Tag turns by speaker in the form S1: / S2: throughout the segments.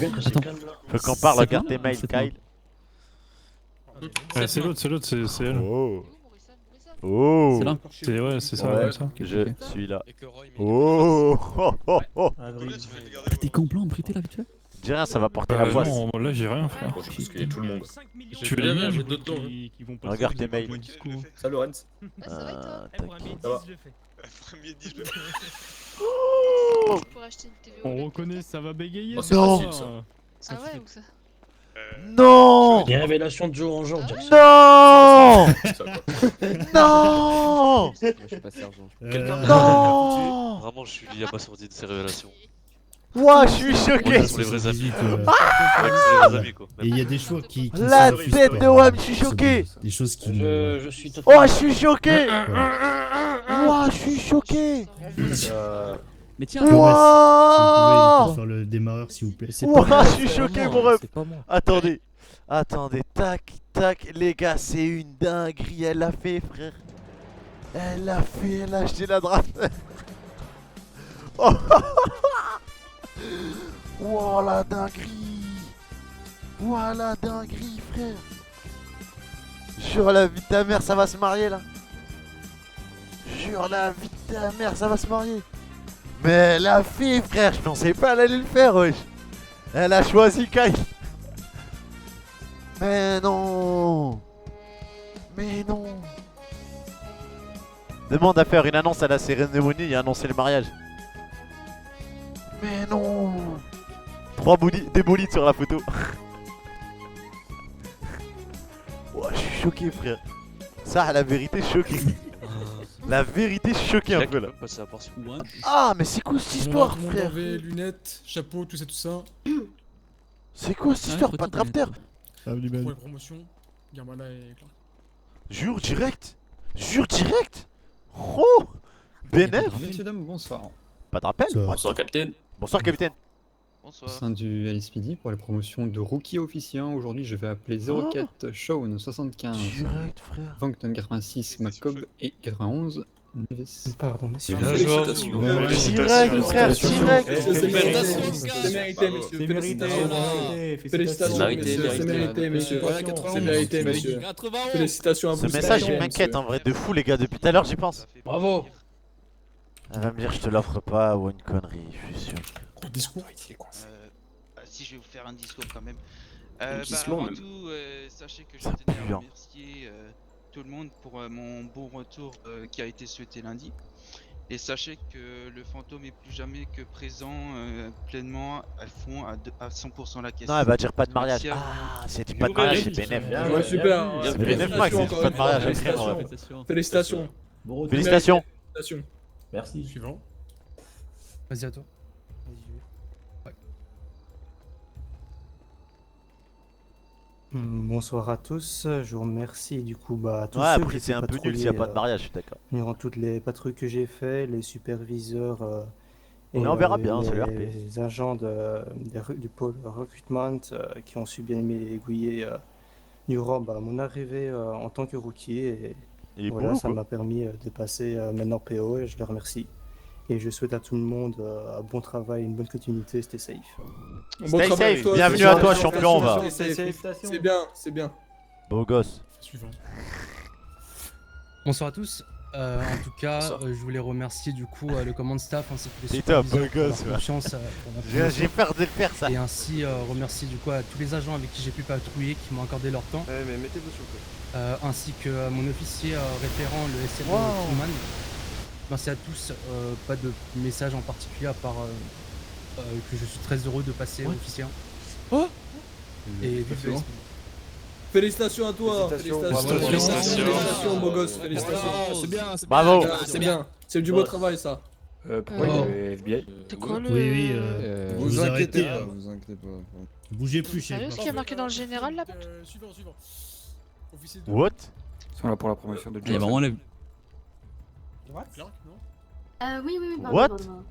S1: Attends.
S2: Faut qu'on parle,
S1: C'est
S2: regarde
S1: bon,
S2: tes mails,
S1: c'est
S2: Kyle.
S3: C'est l'autre, c'est elle.
S2: Oh. Oh.
S1: C'est là.
S3: Ouais, c'est ça,
S2: Ouais,
S3: comme ça.
S2: je suis là.
S4: Et que Roy, mais
S2: Oh. Oh, oh, oh.
S1: T'es complet en priorité là, vite fait.
S2: Dis rien, ça va porter la poisse.
S3: Non, là j'ai rien, frère.
S5: Parce qu'il y a tout le monde.
S3: Tu l'as mis,
S5: j'ai d'autres temps.
S2: Regarde tes mails.
S5: Ça, Lorenz.
S2: Tac.
S5: Ça va.
S4: Premier 10, je le
S6: Pour acheter une TV
S7: On reconnaît, ça va bégayer.
S5: Oh, c'est
S2: Non.
S5: facile, ça.
S6: Ah ouais, où ça?
S2: Non.
S8: Les révélations de Joe en genre.
S2: Non.
S5: Ça, quoi.
S2: Non.
S9: Je suis pas sergent.
S2: Non.
S4: Vraiment, je suis lié à ma sortie de ces révélations.
S2: Ouah, je suis choqué.
S4: Ouais, sont les vrais amis. Ouais,
S2: Ah.
S4: c'est les vrais amis, quoi.
S10: Et il y a des choix qui
S2: La
S10: ne se
S2: tête
S10: refusent
S2: de
S10: pas.
S2: Wam, je suis choqué.
S10: Des choses qui
S8: Je suis totalement.
S2: Oh, je suis choqué. Ouah, je suis choqué.
S1: Mais tiens,
S10: Ouah.
S2: Ouah.
S10: Vous pouvez faire le démarreur s'il vous plaît.
S2: Ouah, je suis choqué, mon ref.
S9: C'est pas moi.
S2: Attendez, attendez, tac, tac, les gars, c'est une dinguerie, elle l'a fait, frère. Elle l'a fait, elle a acheté la draft. Oh, wow, la dinguerie. Ouah, la dinguerie, frère. Jure la vie de ta mère, ça va se marier, là. Jure la vie de ta mère, ça va se marier. Mais elle a fait, frère, je pensais pas elle allait le faire, wesh. Elle a choisi Kyle. Mais non. Mais non. Demande à faire une annonce à la cérémonie et annoncer le mariage. Mais non. Des bolides sur la photo. Oh, je suis choqué, frère. Ça, la vérité, choqué. La vérité, je suis choqué un peu là. Ah, mais c'est quoi cette histoire, frère?
S7: Lunettes, chapeau, tout ça.
S2: C'est quoi cette histoire? Pas de drafter?
S7: Pour les promotions, Garbala et Clark.
S2: Jure direct? Jure direct? Oh! Bénéf?
S11: Messieurs, dames, bonsoir.
S2: Pas de rappel?
S5: Bonsoir, capitaine.
S2: Bonsoir, capitaine.
S11: Au
S4: Bonsoir.
S11: sein du LSPD pour les promotions de rookie officiant, aujourd'hui je vais appeler 04 Shaun 75,
S2: Direct, frère.
S11: Vancton 86, Macob et 91 Neves.
S8: Pardon, monsieur.
S5: Félicitations.
S2: Direct, frère, direct.
S5: C'est mérité, monsieur.
S8: C'est mérité.
S5: Félicitations, c'est mérité, monsieur. C'est mérité, monsieur. Félicitations à vous.
S2: Ce message, il m'inquiète en vrai de fou, les gars. Depuis tout à l'heure, j'y pense.
S8: Bravo.
S2: Elle va me dire, je te l'offre pas ou une connerie, je suis sûr.
S7: Discours.
S4: Si je vais vous faire un discours quand même.
S5: Discours,
S4: Avant
S5: même.
S4: tout, sachez que je
S2: Ça
S4: tenais
S2: pue,
S4: à
S2: hein.
S4: remercier tout le monde pour mon bon retour qui a été souhaité lundi. Et sachez que le fantôme est plus jamais que présent pleinement à fond à 100% la question.
S2: Non, elle va dire pas de mariage.
S4: Merci à vous.
S2: Ah, si elle dit pas de mariage, c'est bénéf.
S5: Ouais, super.
S2: C'est bénéf, Max, c'est pas de mariage. Après, mon ref.
S5: Félicitations.
S2: Félicitations.
S5: Félicitations.
S8: Merci.
S7: Suivant.
S1: Vas-y à toi.
S8: Bonsoir à tous, je vous remercie du coup à tous
S2: Ouais,
S8: ceux
S2: après,
S8: qui
S2: c'est
S8: étaient
S2: un peu nul s'il n'y a pas de
S8: patrouillés,
S2: mariage, je suis d'accord.
S8: durant toutes les patrouilles que j'ai fait, les superviseurs
S2: Mais on verra bien, c'est le RP.
S8: les agents du pôle recruitment qui ont su bien m'aiguiller durant mon arrivée en tant que rookie et
S2: Il est
S8: voilà,
S2: beau,
S8: ça
S2: quoi.
S8: m'a permis de passer maintenant PO et je les remercie. Et je souhaite à tout le monde un bon travail, une bonne continuité, stay safe.
S2: Stay safe, bienvenue à toi, champion, on va.
S5: C'est bien, c'est bien.
S2: Beau gosse.
S7: Suivant.
S1: Bonsoir à tous. En tout cas,
S5: Bonsoir.
S1: je voulais remercier du coup le command staff ainsi que les
S2: C'est top,
S1: superviseurs
S2: beau
S1: pour leur
S2: gosse, ouais.
S1: confiance pour ma promotion.
S2: J'ai peur de le faire, ça.
S1: Et ainsi remercier du coup à tous les agents avec qui j'ai pu patrouiller qui m'ont accordé leur temps,
S9: Mais mettez-vous sur le côté.
S1: ainsi que mon officier référent, le SRO
S2: Wow.
S1: Truman. Merci à tous, pas de message en particulier à part que je suis très heureux de passer officier.
S5: Oh.
S1: Et vive le
S5: bon.
S1: SPD.
S5: Félicitations à toi.
S7: Félicitations.
S5: Félicitations, beau gosse. Félicitations.
S7: C'est bien,
S2: Bravo.
S5: C'est bien. C'est du beau travail, ça.
S9: Pourquoi il y avait FBI?
S6: C'est quoi le.
S10: Oui,
S5: Vous inquiétez pas.
S10: vous bougez plus chez
S6: Sérieux ce qu'il y a marqué dans le général là?
S7: Suivant. Officier de.
S2: What?
S9: Ils sont là pour la promotion de
S1: Il y a vraiment les...
S7: Clark, non?
S12: Oui, pardon,
S2: What?
S12: pardon.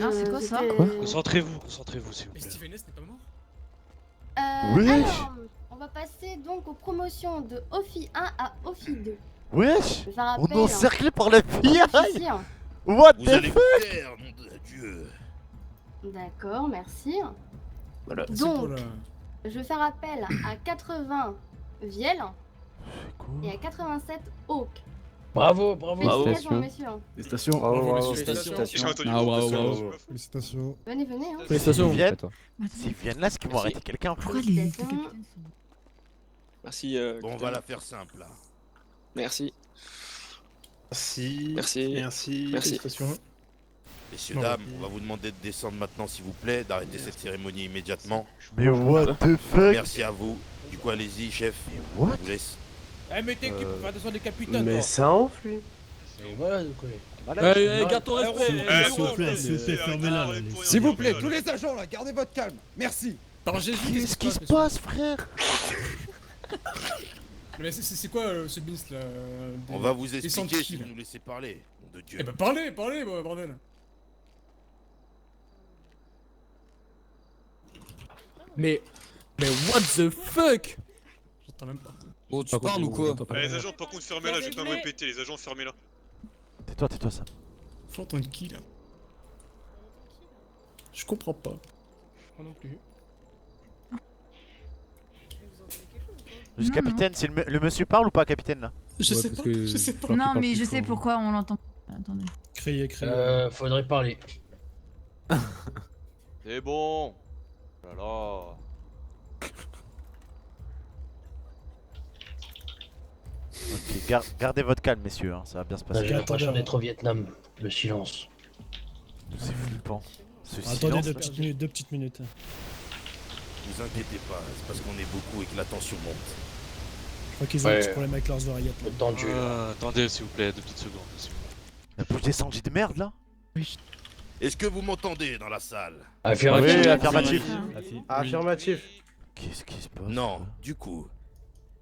S6: Ah, c'est quoi ça?
S4: Concentrez-vous, concentrez-vous s'il vous
S7: Et
S4: plaît.
S7: Steven S n'est pas mort?
S2: Wesh.
S12: Alors, on va passer donc aux promotions de OFI 1 à OFI 2.
S2: Wesh.
S12: Je vais faire
S2: On
S12: appel
S2: est encerclé par la fille.
S12: officier.
S2: What the fuck?
S12: D'accord, merci.
S2: Voilà.
S12: Donc, je vais faire appel à 80 Viel et à 87 Hawk.
S13: Bravo, bravo.
S12: Félicitations, messieurs.
S2: Félicitations.
S11: Bravo,
S13: Félicitations.
S11: félicitations.
S12: Venez, venez. Hein.
S5: Félicitations.
S2: Vienne. S'ils viennent là, c'est qu'ils vont arrêter quelqu'un.
S6: Pourquoi les
S12: Félicitations.
S13: Merci.
S14: Bon, on va la faire simple là.
S13: Merci.
S3: Merci.
S13: Merci.
S3: Merci.
S5: Félicitations.
S14: Messieurs, dames, on va vous demander de descendre maintenant s'il vous plaît, d'arrêter cette cérémonie immédiatement.
S2: Mais what the fuck?
S14: Merci à vous. Du coup, allez-y, chef.
S2: What?
S14: Je vous laisse.
S7: Eh, mais t'es qui pour faire descendre les capitaines,
S13: Mais
S7: toi?
S13: ça enfle, lui.
S7: Voilà, donc,
S13: Garde ton respect.
S10: S'il vous plaît, fermez-la. là, les-
S7: S'il vous plaît, tous les agents là, gardez votre calme. Merci. Par Jésus,
S2: Qu'est-ce qui se passe, frère?
S7: Mais c'est quoi ce business là?
S14: On va vous
S7: des
S14: expliquer
S7: sentiers,
S14: si
S7: là.
S14: vous nous laissez parler. Nom de Dieu.
S7: Eh ben parlez, bordel.
S5: Mais what the fuck?
S7: J'entends même pas.
S5: Oh, tu parles ou quoi?
S15: Les agents, par contre, fermez-la, je vais pas me répéter, les agents, fermez-la.
S2: Tais-toi, ça.
S7: Faut entendre qui là? Je comprends pas. Moi non plus.
S2: Juste capitaine, c'est le monsieur parle ou pas, capitaine là?
S7: Je sais pas.
S6: Non, mais je sais pourquoi on l'entend. Attendez.
S10: Criez.
S13: Faudrait parler.
S15: C'est bon. Oh
S2: Ok, gardez votre calme, messieurs, hein, ça va bien se passer.
S13: J'ai l'impression d'être au Vietnam. Le silence.
S2: C'est flippant. Ce
S10: Attendez
S2: silence.
S10: 2 petites minutes.
S14: Vous inquiétez pas, c'est parce qu'on est beaucoup et que la tension monte.
S10: Je crois qu'ils ont un petit problème avec leurs oreillettes. là.
S13: Tendu.
S15: Attendez, s'il vous plaît, 2 petites secondes.
S2: La bouche des sandwichs de merde là?
S14: Est-ce que vous m'entendez dans la salle?
S2: Oui, affirmatif.
S13: Affirmatif.
S2: Qu'est-ce qui se passe?
S14: Non, du coup,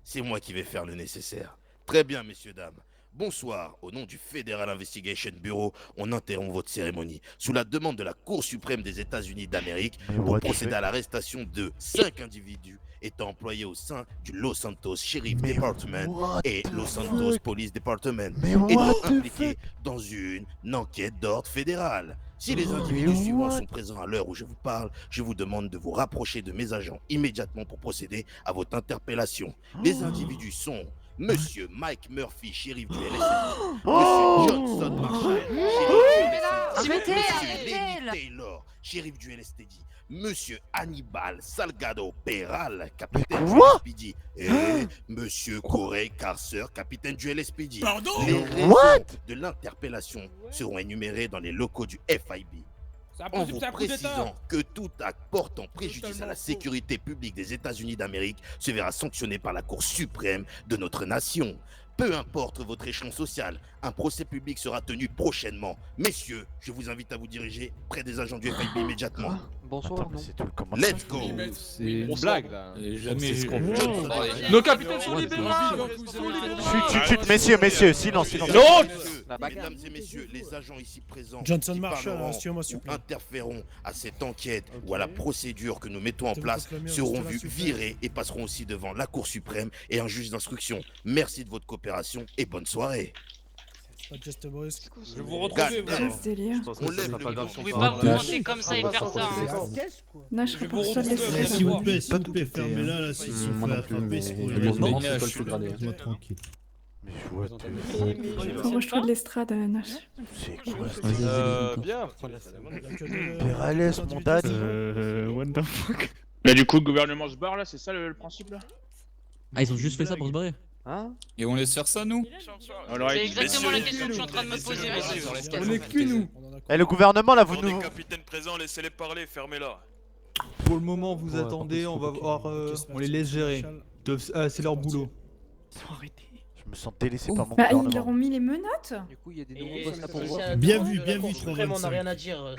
S14: c'est moi qui vais faire le nécessaire. Très bien, messieurs, dames. Bonsoir, au nom du Federal Investigation Bureau, on interrompt votre cérémonie sous la demande de la Cour suprême des États-Unis d'Amérique pour procéder à l'arrestation de 5 individus étant employés au sein du Los Santos Sheriff Department et Los Santos Police Department étant impliqués dans une enquête d'ordre fédéral. Si les individus suivants sont présents à l'heure où je vous parle, je vous demande de vous rapprocher de mes agents immédiatement pour procéder à votre interpellation. Les individus sont Monsieur Mike Murphy, shérif du LSD, Monsieur Johnson Marshall, shérif du LSD, Monsieur Lenny Taylor, shérif du LSTD, Monsieur Hannibal Salgado Peral, capitaine du LSPD, et Monsieur Corey Carcer, capitaine du LSPD.
S7: Pardon?
S14: Les raisons de l'interpellation seront énumérées dans les locaux du FIB. En vous précisant que tout acte portant préjudice à la sécurité publique des États-Unis d'Amérique se verra sanctionné par la Cour suprême de notre nation. Peu importe votre échelon social, un procès public sera tenu prochainement. Messieurs, je vous invite à vous diriger près des agents du FIB immédiatement.
S2: Bonsoir. C'est tout le commandement.
S14: Let's go.
S5: C'est une blague là.
S3: Jamais
S5: C'est ce qu'on
S3: vu.
S5: Nos capitaines sont libérés.
S2: Chut, messieurs, silence.
S14: Mesdames et messieurs, les agents ici présents
S10: Johnson
S14: qui
S10: Marshall,
S14: parleront
S10: suivez-moi, s'il vous
S14: ou
S10: plaît.
S14: interféreront à cette enquête ou à la procédure que nous mettons en
S10: S'il vous
S14: place
S10: plaît,
S14: seront
S10: restez là,
S14: vus
S10: s'il vous plaît.
S14: virés et passeront aussi devant la Cour suprême et un juge d'instruction. Merci de votre coopération et bonne soirée.
S10: Pas de geste brusque.
S7: Je vous retrouver,
S14: Goddamn.
S7: vous.
S14: On lève le
S6: Vous pouvez
S14: gant.
S6: pas vous monter comme ça et faire ça.
S10: S'il vous plaît, fermez-la là, s'il faut
S11: Moi non
S10: faire
S11: plus,
S10: attraper,
S11: mais
S10: c'est pour
S11: le
S10: les
S11: mouvement,
S10: autres.
S11: c'est pas le plus gradé.
S10: Laisse-moi tranquille.
S2: Mais je vois.
S6: Moi je trouve de l'estrade, Nash.
S2: C'est quoi
S15: bien.
S2: Perales, mon dad.
S3: What the fuck?
S15: Bah du coup le gouvernement se barre là, c'est ça le principe là?
S5: Ah, ils ont juste fait ça pour se barrer.
S13: Hein?
S5: Et on laisse faire ça, nous?
S6: C'est exactement la question que je suis en train de me poser, messieurs.
S5: On est que nous.
S2: Eh, le gouvernement là, vous nous.
S15: Capitaine présent, laissez-les parler, fermez-la.
S5: Pour le moment, vous attendez, on va voir. On les laisse gérer. C'est leur boulot.
S2: Je me sens délaissé par mon
S6: Bah, ils leur
S2: gouvernement.
S6: ont mis les menottes.
S13: Du coup, il y a des nouveaux postes à pourvoir.
S10: Bien vu,
S13: 325. On n'a rien à dire.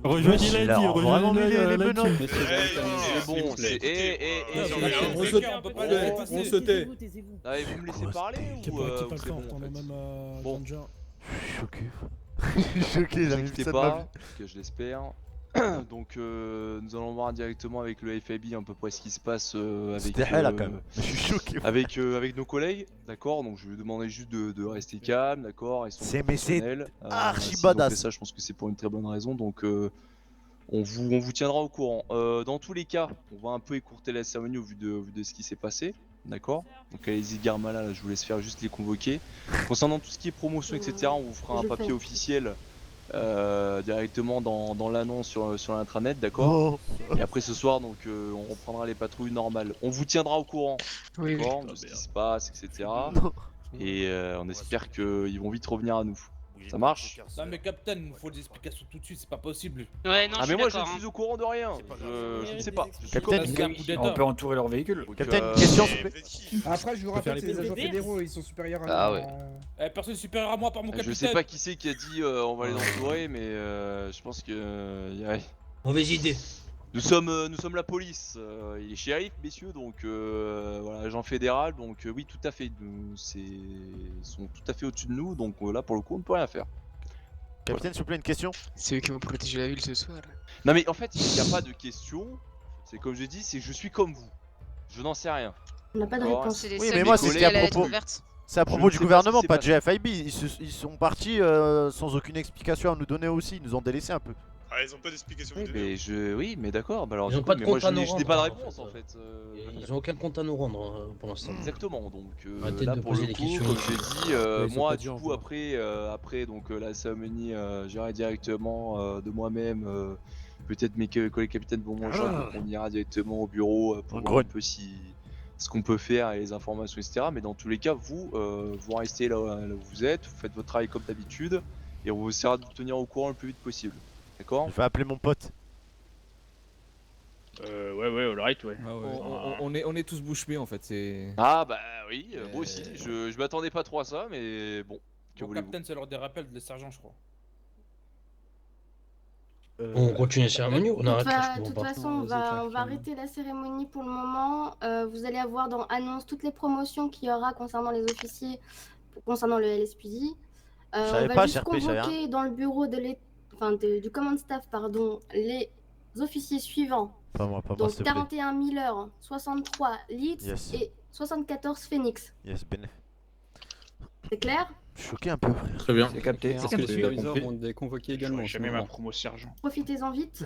S3: Rejoignez
S2: Il
S3: la
S2: a
S3: vie,
S2: vraiment mis les
S3: rejoignez la
S2: menottes.
S3: vie.
S15: C'est bon, c'est.
S5: On se tait.
S15: Allez, vous me laissez parler
S10: Qui
S15: ou
S10: pas
S15: c'est
S10: le temps,
S15: bon
S10: on
S15: en
S10: a
S15: fait?
S10: même
S15: Bon.
S10: Danger.
S2: Je suis choqué. Je suis choqué,
S15: Ne vous
S2: j'arrive
S15: inquiétez
S2: ça de ma
S15: pas,
S2: vie.
S15: que je l'espère. Donc nous allons voir directement avec le FIB à peu près ce qui se passe avec,
S2: C'était hell là quand même. Je suis choqué.
S15: avec nos collègues, d'accord. Donc je vais lui demander juste de rester calme, d'accord. Ils sont
S2: C'est- mais c'est
S15: professionnels.
S2: archi
S15: s'ils ont fait
S2: badass.
S15: ça, je pense que c'est pour une très bonne raison. Donc On vous tiendra au courant. Dans tous les cas, on va un peu écourter la cérémonie au vu de ce qui s'est passé. D'accord? Donc allez-y Garmala, là, je vous laisse faire juste les convoquer. Concernant tout ce qui est promotion, etc., on vous fera un papier officiel directement dans l'annonce sur l'intranet, d'accord? Et après ce soir, donc on reprendra les patrouilles normales. On vous tiendra au courant, d'accord, de ce qui se passe, etc. Et on espère qu'ils vont vite revenir à nous. Ça marche?
S16: Non mais Captain, il faut des explications tout de suite, c'est pas possible.
S6: Ouais, non,
S15: Ah
S6: je
S15: mais
S6: suis
S15: moi je
S6: d'accord,
S15: suis au courant de rien, je ne sais pas. Je suis
S2: Captain,
S15: comme-
S9: On peut entourer leur véhicule.
S2: Captain, une question.
S7: Après, je vous rappelle que les agents fédéraux, ils sont supérieurs à
S15: Ah
S7: nous
S15: ouais.
S7: en-
S16: Personne supérieur à moi par mon capitaine.
S15: Je sais pas qui c'est qui a dit on va les entourer, mais je pense que... ouais.
S13: Mauvaise idée.
S15: Nous sommes la police, il est shérif, messieurs, donc voilà, agent fédéral, donc oui, tout à fait, ils sont tout à fait au-dessus de nous, donc là, pour le coup, on ne peut rien faire.
S2: Capitaine, s'il vous plaît, une question.
S17: C'est eux qui vont protéger la ville ce soir.
S15: Non mais en fait, il n'y a pas de question, c'est comme je dis, c'est je suis comme vous, je n'en sais rien.
S12: On n'a pas de
S15: D'accord.
S12: réponse.
S2: Oui, mais moi, c'est à propos. C'est à propos du gouvernement, pas de GFIB. Ils sont partis sans aucune explication à nous donner aussi. Ils nous ont délaissé un peu.
S3: Ah, ils ont pas d'explication.
S15: Oui, mais d'accord, bah alors
S13: Ils
S15: du
S13: ont
S15: coup,
S13: pas de
S15: mais moi
S13: compte à
S15: je
S13: nous
S15: n'ai
S13: rendre,
S15: pas de
S13: hein,
S15: réponse
S13: en
S15: en
S13: fait.
S15: fait.
S13: Ils ont aucun compte à nous rendre pour l'instant.
S15: Exactement, donc
S13: Arrêtez
S15: là
S13: de
S15: pour
S13: poser
S15: le
S13: des
S15: coup,
S13: questions.
S15: comme j'ai dit,
S11: ils sont
S15: moi
S11: pas
S15: du
S11: durs
S15: coup
S11: encore.
S15: après donc la cérémonie, j'irai directement de moi-même, peut-être mes collègues capitaines vont me rejoindre, donc on ira directement au bureau pour voir un peu ce qu'on peut faire et les informations, etc. Mais dans tous les cas, vous restez là où vous êtes, vous faites votre travail comme d'habitude, et on vous essaiera de vous tenir au courant le plus vite possible. D'accord?
S2: Je vais appeler mon pote.
S3: Ouais, alright, ouais.
S5: On est tous bouche bée en fait, c'est...
S15: Ah bah oui, moi aussi, je m'attendais pas trop à ça, mais bon, que
S16: Bon,
S15: voulez-vous?
S16: Captain, c'est l'heure des rappels des sergents, je crois.
S13: On continue la cérémonie ou on arrête là, je
S12: De toute
S13: comprends pas.
S12: façon, on va arrêter la cérémonie pour le moment. Vous allez avoir dans annonce toutes les promotions qu'il y aura concernant les officiers, concernant le LSPD. On
S2: savais
S12: va
S2: pas,
S12: juste
S2: CRP, je savais
S12: convoquer dans le bureau du command staff, pardon, les officiers suivants.
S2: Pas moi,
S12: Donc
S2: s'il te plaît.
S12: 41 Miller, 63 Leeds
S2: Yes.
S12: et 74 Phoenix.
S2: Yes, Ben.
S12: C'est clair?
S2: Je suis choqué un peu, frère.
S5: Très bien.
S9: C'est capté.
S11: Est-ce que les superviseurs vont être convoqués également?
S3: Jamais ma promo sergent.
S12: Profitez-en vite.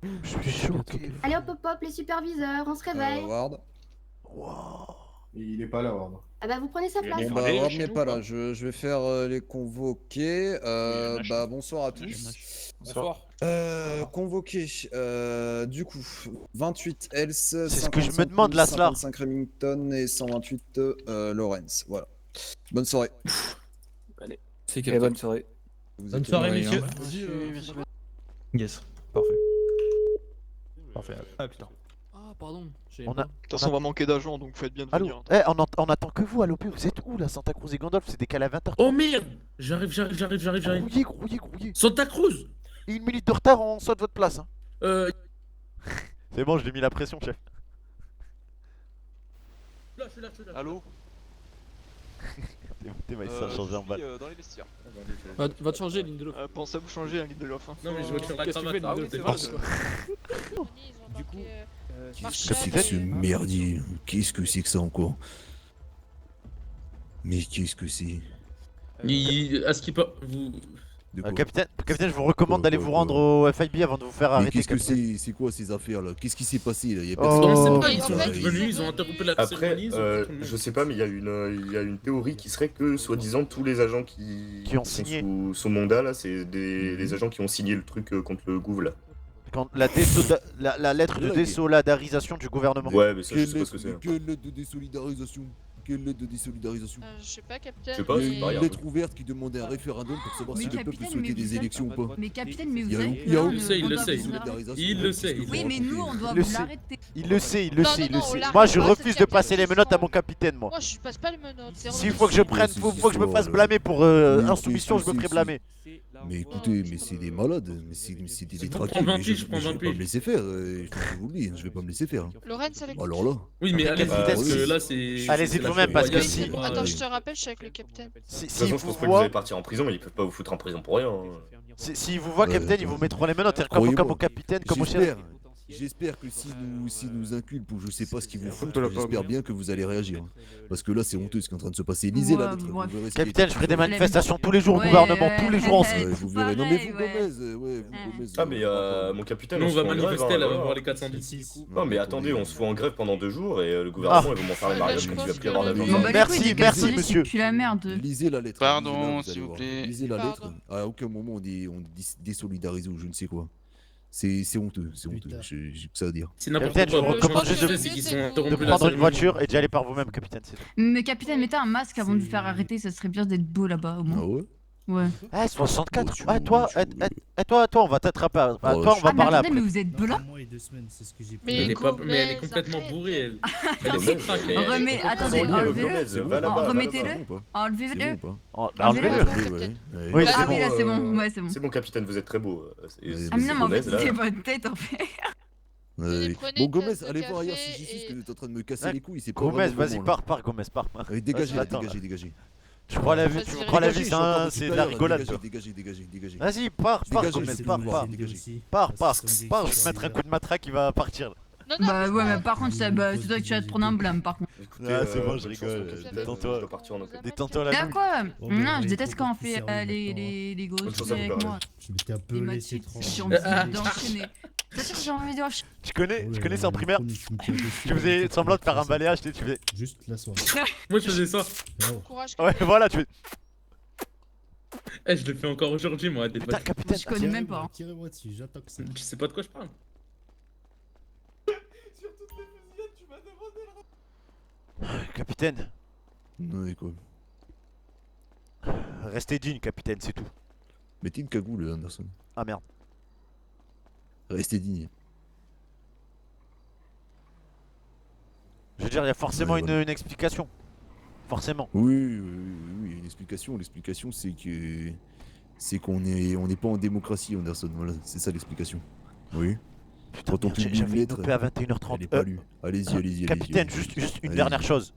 S2: Je suis choqué.
S12: Allez hop hop hop, les superviseurs, on se réveille.
S7: Ward.
S2: Wow.
S7: Il est pas là, Ward.
S12: Ah bah vous prenez sa place.
S7: Bon bah Ward n'est pas là, je vais faire les convoquer. Bah bonsoir à tous.
S16: Bonsoir.
S7: Convoqué, du coup, 28 Else,
S2: C'est ce que je me demande, là, cela.
S7: 55 Remington et 128 Lawrence, voilà. Bonne soirée.
S5: Allez.
S9: Et bonne soirée.
S7: Bonne
S5: soirée, messieurs.
S11: Yes, parfait.
S2: Parfait.
S10: Ah putain. Ah pardon.
S2: On a...
S10: De toute façon, on va manquer d'agents, donc faites bien de
S2: Allô.
S10: venir.
S2: On attend que vous à l'OP. Vous êtes où là? Santa Cruz et Gandalf, c'est décalé à 20h.
S16: Oh merde! J'arrive.
S2: Grouillé.
S16: Santa Cruz!
S2: Et 1 minute de retard, on saute votre place. Hein. C'est bon, je lui ai mis la pression, chef.
S16: Là, je suis là.
S15: Allô?
S2: T'es mal, ça a changé en balle.
S15: Dans les vestiaires.
S10: Va te changer, Lindelof. Pensez à vous changer, hein, Lindelof. Hein.
S16: Non, mais je vois que la cravate. Ah oui, c'est
S10: vrai.
S17: Du coup,
S18: Qu'est-ce que c'est que ce merdier? Qu'est-ce que c'est que ça encore? Mais qu'est-ce que c'est?
S16: À ce qui peut. Vous.
S2: Capitaine, je vous recommande d'aller vous rendre au FIB avant de vous faire
S18: Mais
S2: arrêter.
S18: qu'est-ce que c'est quoi ces affaires là? Qu'est-ce qui s'est passé là? Y a
S2: Oh,
S18: personne
S16: Ils ont interrompu la
S19: Après,
S16: cérémonie.
S19: je sais pas, mais il y a une théorie qui serait que, soi-disant, tous les agents qui
S2: ont signé
S19: sous mandat, là, c'est des agents qui ont signé le truc contre le gouv, là.
S2: Quand la lettre de désolidarisation du gouvernement.
S19: Ouais, mais ça, je sais pas ce que c'est.
S18: Quelle lettre de désolidarisation? Quelle lettre de désolidarisation?
S17: Je sais pas, Captain.
S19: Je sais pas, c'est pareil.
S18: Une lettre ouverte qui demandait un référendum pour savoir si le peuple souhaitait des élections ou pas.
S17: Mais Capitaine, mais vous
S18: Il
S17: savez
S18: y a
S16: Il le sait. Il le sait.
S17: Oui, mais nous, on doit
S2: Il le
S17: vous
S2: sait.
S17: l'arrêter.
S2: Il le sait.
S17: Non,
S2: Moi, je
S17: l'arrête pas,
S2: refuse
S17: c'est
S2: de passer les menottes à mon capitaine, moi.
S17: Moi, je passe pas les menottes.
S2: S'il faut que je prenne, faut que je me fasse blâmer pour insoumission, je me ferai blâmer.
S18: Mais écoutez, mais c'est des malades, mais c'est des détraqués.
S16: prends 20
S18: mais
S16: piges,
S18: je vais
S16: prends 20
S18: pas me
S16: piges.
S18: laisser faire, je vous le dis, je vais pas me laisser faire.
S17: Lorenz avec.
S18: Alors là.
S16: Oui, mais allez-y,
S2: Capitaine,
S16: parce que là, c'est.
S2: Allez-y de vous-même, parce que si.
S17: Attends, je te rappelle, je suis avec le Capitaine.
S19: De toute façon, je pense pas que vous allez partir en prison, ils peuvent pas vous foutre en prison pour rien.
S2: S'ils vous voient, capitaine, ils vous mettront les menottes, comme au capitaine, comme au
S18: J'espère.
S2: chef.
S18: J'espère que si nous inculpent ou je sais pas ce qu'ils vont foutre, j'espère bien que vous allez réagir. Parce que là, c'est honteux ce qui est en train de se passer. Lisez la lettre. Vous verrez ce qui a été
S2: Capitaine, je ferai des
S18: fait.
S2: manifestations tous les jours au gouvernement, tous les jours en
S18: Ouais, vous verrez. Non mais vous, Gomez, ouais, vous, Gomez.
S19: Ah mais mon capitaine,
S16: Nous, on
S19: se
S16: va
S19: fout en grève,
S16: manifester, là, on va
S19: voilà.
S16: voir les 410.
S19: Non mais attendez, on se fout en grève pendant 2 jours et le gouvernement ils vont m'en faire le mariage quand il va plus y avoir d'avion.
S2: Merci monsieur.
S17: Puis la merde.
S18: Lisez la lettre.
S4: Pardon,
S18: lisez-la, vous
S4: s'il
S18: allez
S4: vous
S18: voir.
S4: plaît.
S18: Lisez la lettre.
S17: Pardon.
S18: À aucun moment on désolidarise ou je ne sais quoi. C'est honteux, c'est honteux. J'ai que ça à dire.
S16: C'est n'importe
S2: Capitaine, je vous
S16: quoi.
S2: recommande juste
S16: C'est qu'ils sont
S2: de
S16: interrompus la
S2: prendre une
S16: cérémonie.
S2: voiture et d'y aller par vous-même, capitaine. C'est tout.
S17: Mais capitaine, mettez un masque avant de vous faire arrêter, ça serait bien d'être beau là-bas au moins.
S18: Ah ouais?
S17: Ouais.
S2: Eh, 64. Ah, toi, on va t'attraper. Toi, on va
S17: Ah, mais
S2: parler
S17: attendez,
S2: après.
S17: mais vous êtes blanc?
S16: Mais elle est pas, mais elle est complètement bourrée. Elle, elle est craque.
S17: Remets, attendez, enlevez-le. Remettez-le. Enlevez-le.
S18: C'est bon ou pas?
S2: Enlevez-le.
S18: Oui,
S17: Ah oui, là c'est bon. Ouais, c'est bon.
S19: C'est bon capitaine, vous êtes très beau.
S17: Ah mais non, mais en fait, c'est votre tête en fait.
S18: Ouais.
S17: prenez
S18: Bon
S17: une
S18: Gomez,
S17: tasse de
S18: allez voir ailleurs
S17: café
S18: si j'y suis parce
S17: et-
S18: que t'es en train de me casser les couilles, c'est pas
S2: Gomez,
S18: vraiment le
S2: vas-y,
S18: moment, là.
S2: pars, Gomez, pars.
S18: Allez, dégagez,
S2: Attends,
S18: dégagez.
S2: Tu crois la vie,
S17: Vas-y,
S2: tu crois la vie,
S18: Dégagez, je suis encore un peu
S2: c'est de la
S18: supérieur,
S2: rigolade, toi.
S18: Dégagez.
S2: Vas-y, pars,
S18: Dégagez,
S2: Gomez,
S18: c'est
S2: pars,
S18: bon,
S2: pars.
S18: dégagez.
S2: Pars, je vais mettre un coup de matraque, il va partir. Là.
S17: Bah ouais, mais par contre, c'est toi que tu vas te prendre un blâme par contre.
S2: Ah, c'est bon, je rigole. Détends-toi la
S17: Là
S2: nuit.
S17: quoi?
S10: Oh,
S17: Non,
S10: mais
S17: je déteste quand on
S10: c'est
S17: fait
S10: sérieux,
S17: les
S10: maintenant,
S17: grosses
S19: hein.
S17: filles avec moi.
S10: Je m'étais un peu
S17: Les
S10: laissé
S17: maths,
S10: tranquille.
S17: j'ai envie d'enchaîner. C'est sûr que j'ai envie d'enchaîner.
S2: Tu connais ça en primaire? Tu faisais semblant de faire un balayage, tu faisais.
S10: Juste la soirée.
S16: Moi je faisais ça.
S17: Courage.
S2: Ouais, voilà, tu fais.
S16: Eh, je le fais encore aujourd'hui, moi. Des
S2: Putain, capitaine.
S17: Je connais même pas.
S10: Tirez-moi dessus, j'attends que ça.
S16: Tu sais pas de quoi je parle.
S2: Capitaine,
S18: Ouais, quoi.
S2: restez digne, capitaine, c'est tout.
S18: Mettez une cagoule, Anderson.
S2: Ah merde.
S18: Restez digne.
S2: Je veux dire, il y a forcément
S18: Ouais, voilà.
S2: une explication. Forcément.
S18: Oui, une explication. L'explication, c'est qu'on n'est pas en démocratie, Anderson. Voilà, c'est ça l'explication. Oui.
S2: Putain,
S18: Quand on
S2: merde,
S18: publie
S2: j'avais
S18: une lettre,
S2: loupé à 21h30.
S18: elle est pas lue. Allez-y.
S2: Capitaine, juste une dernière chose.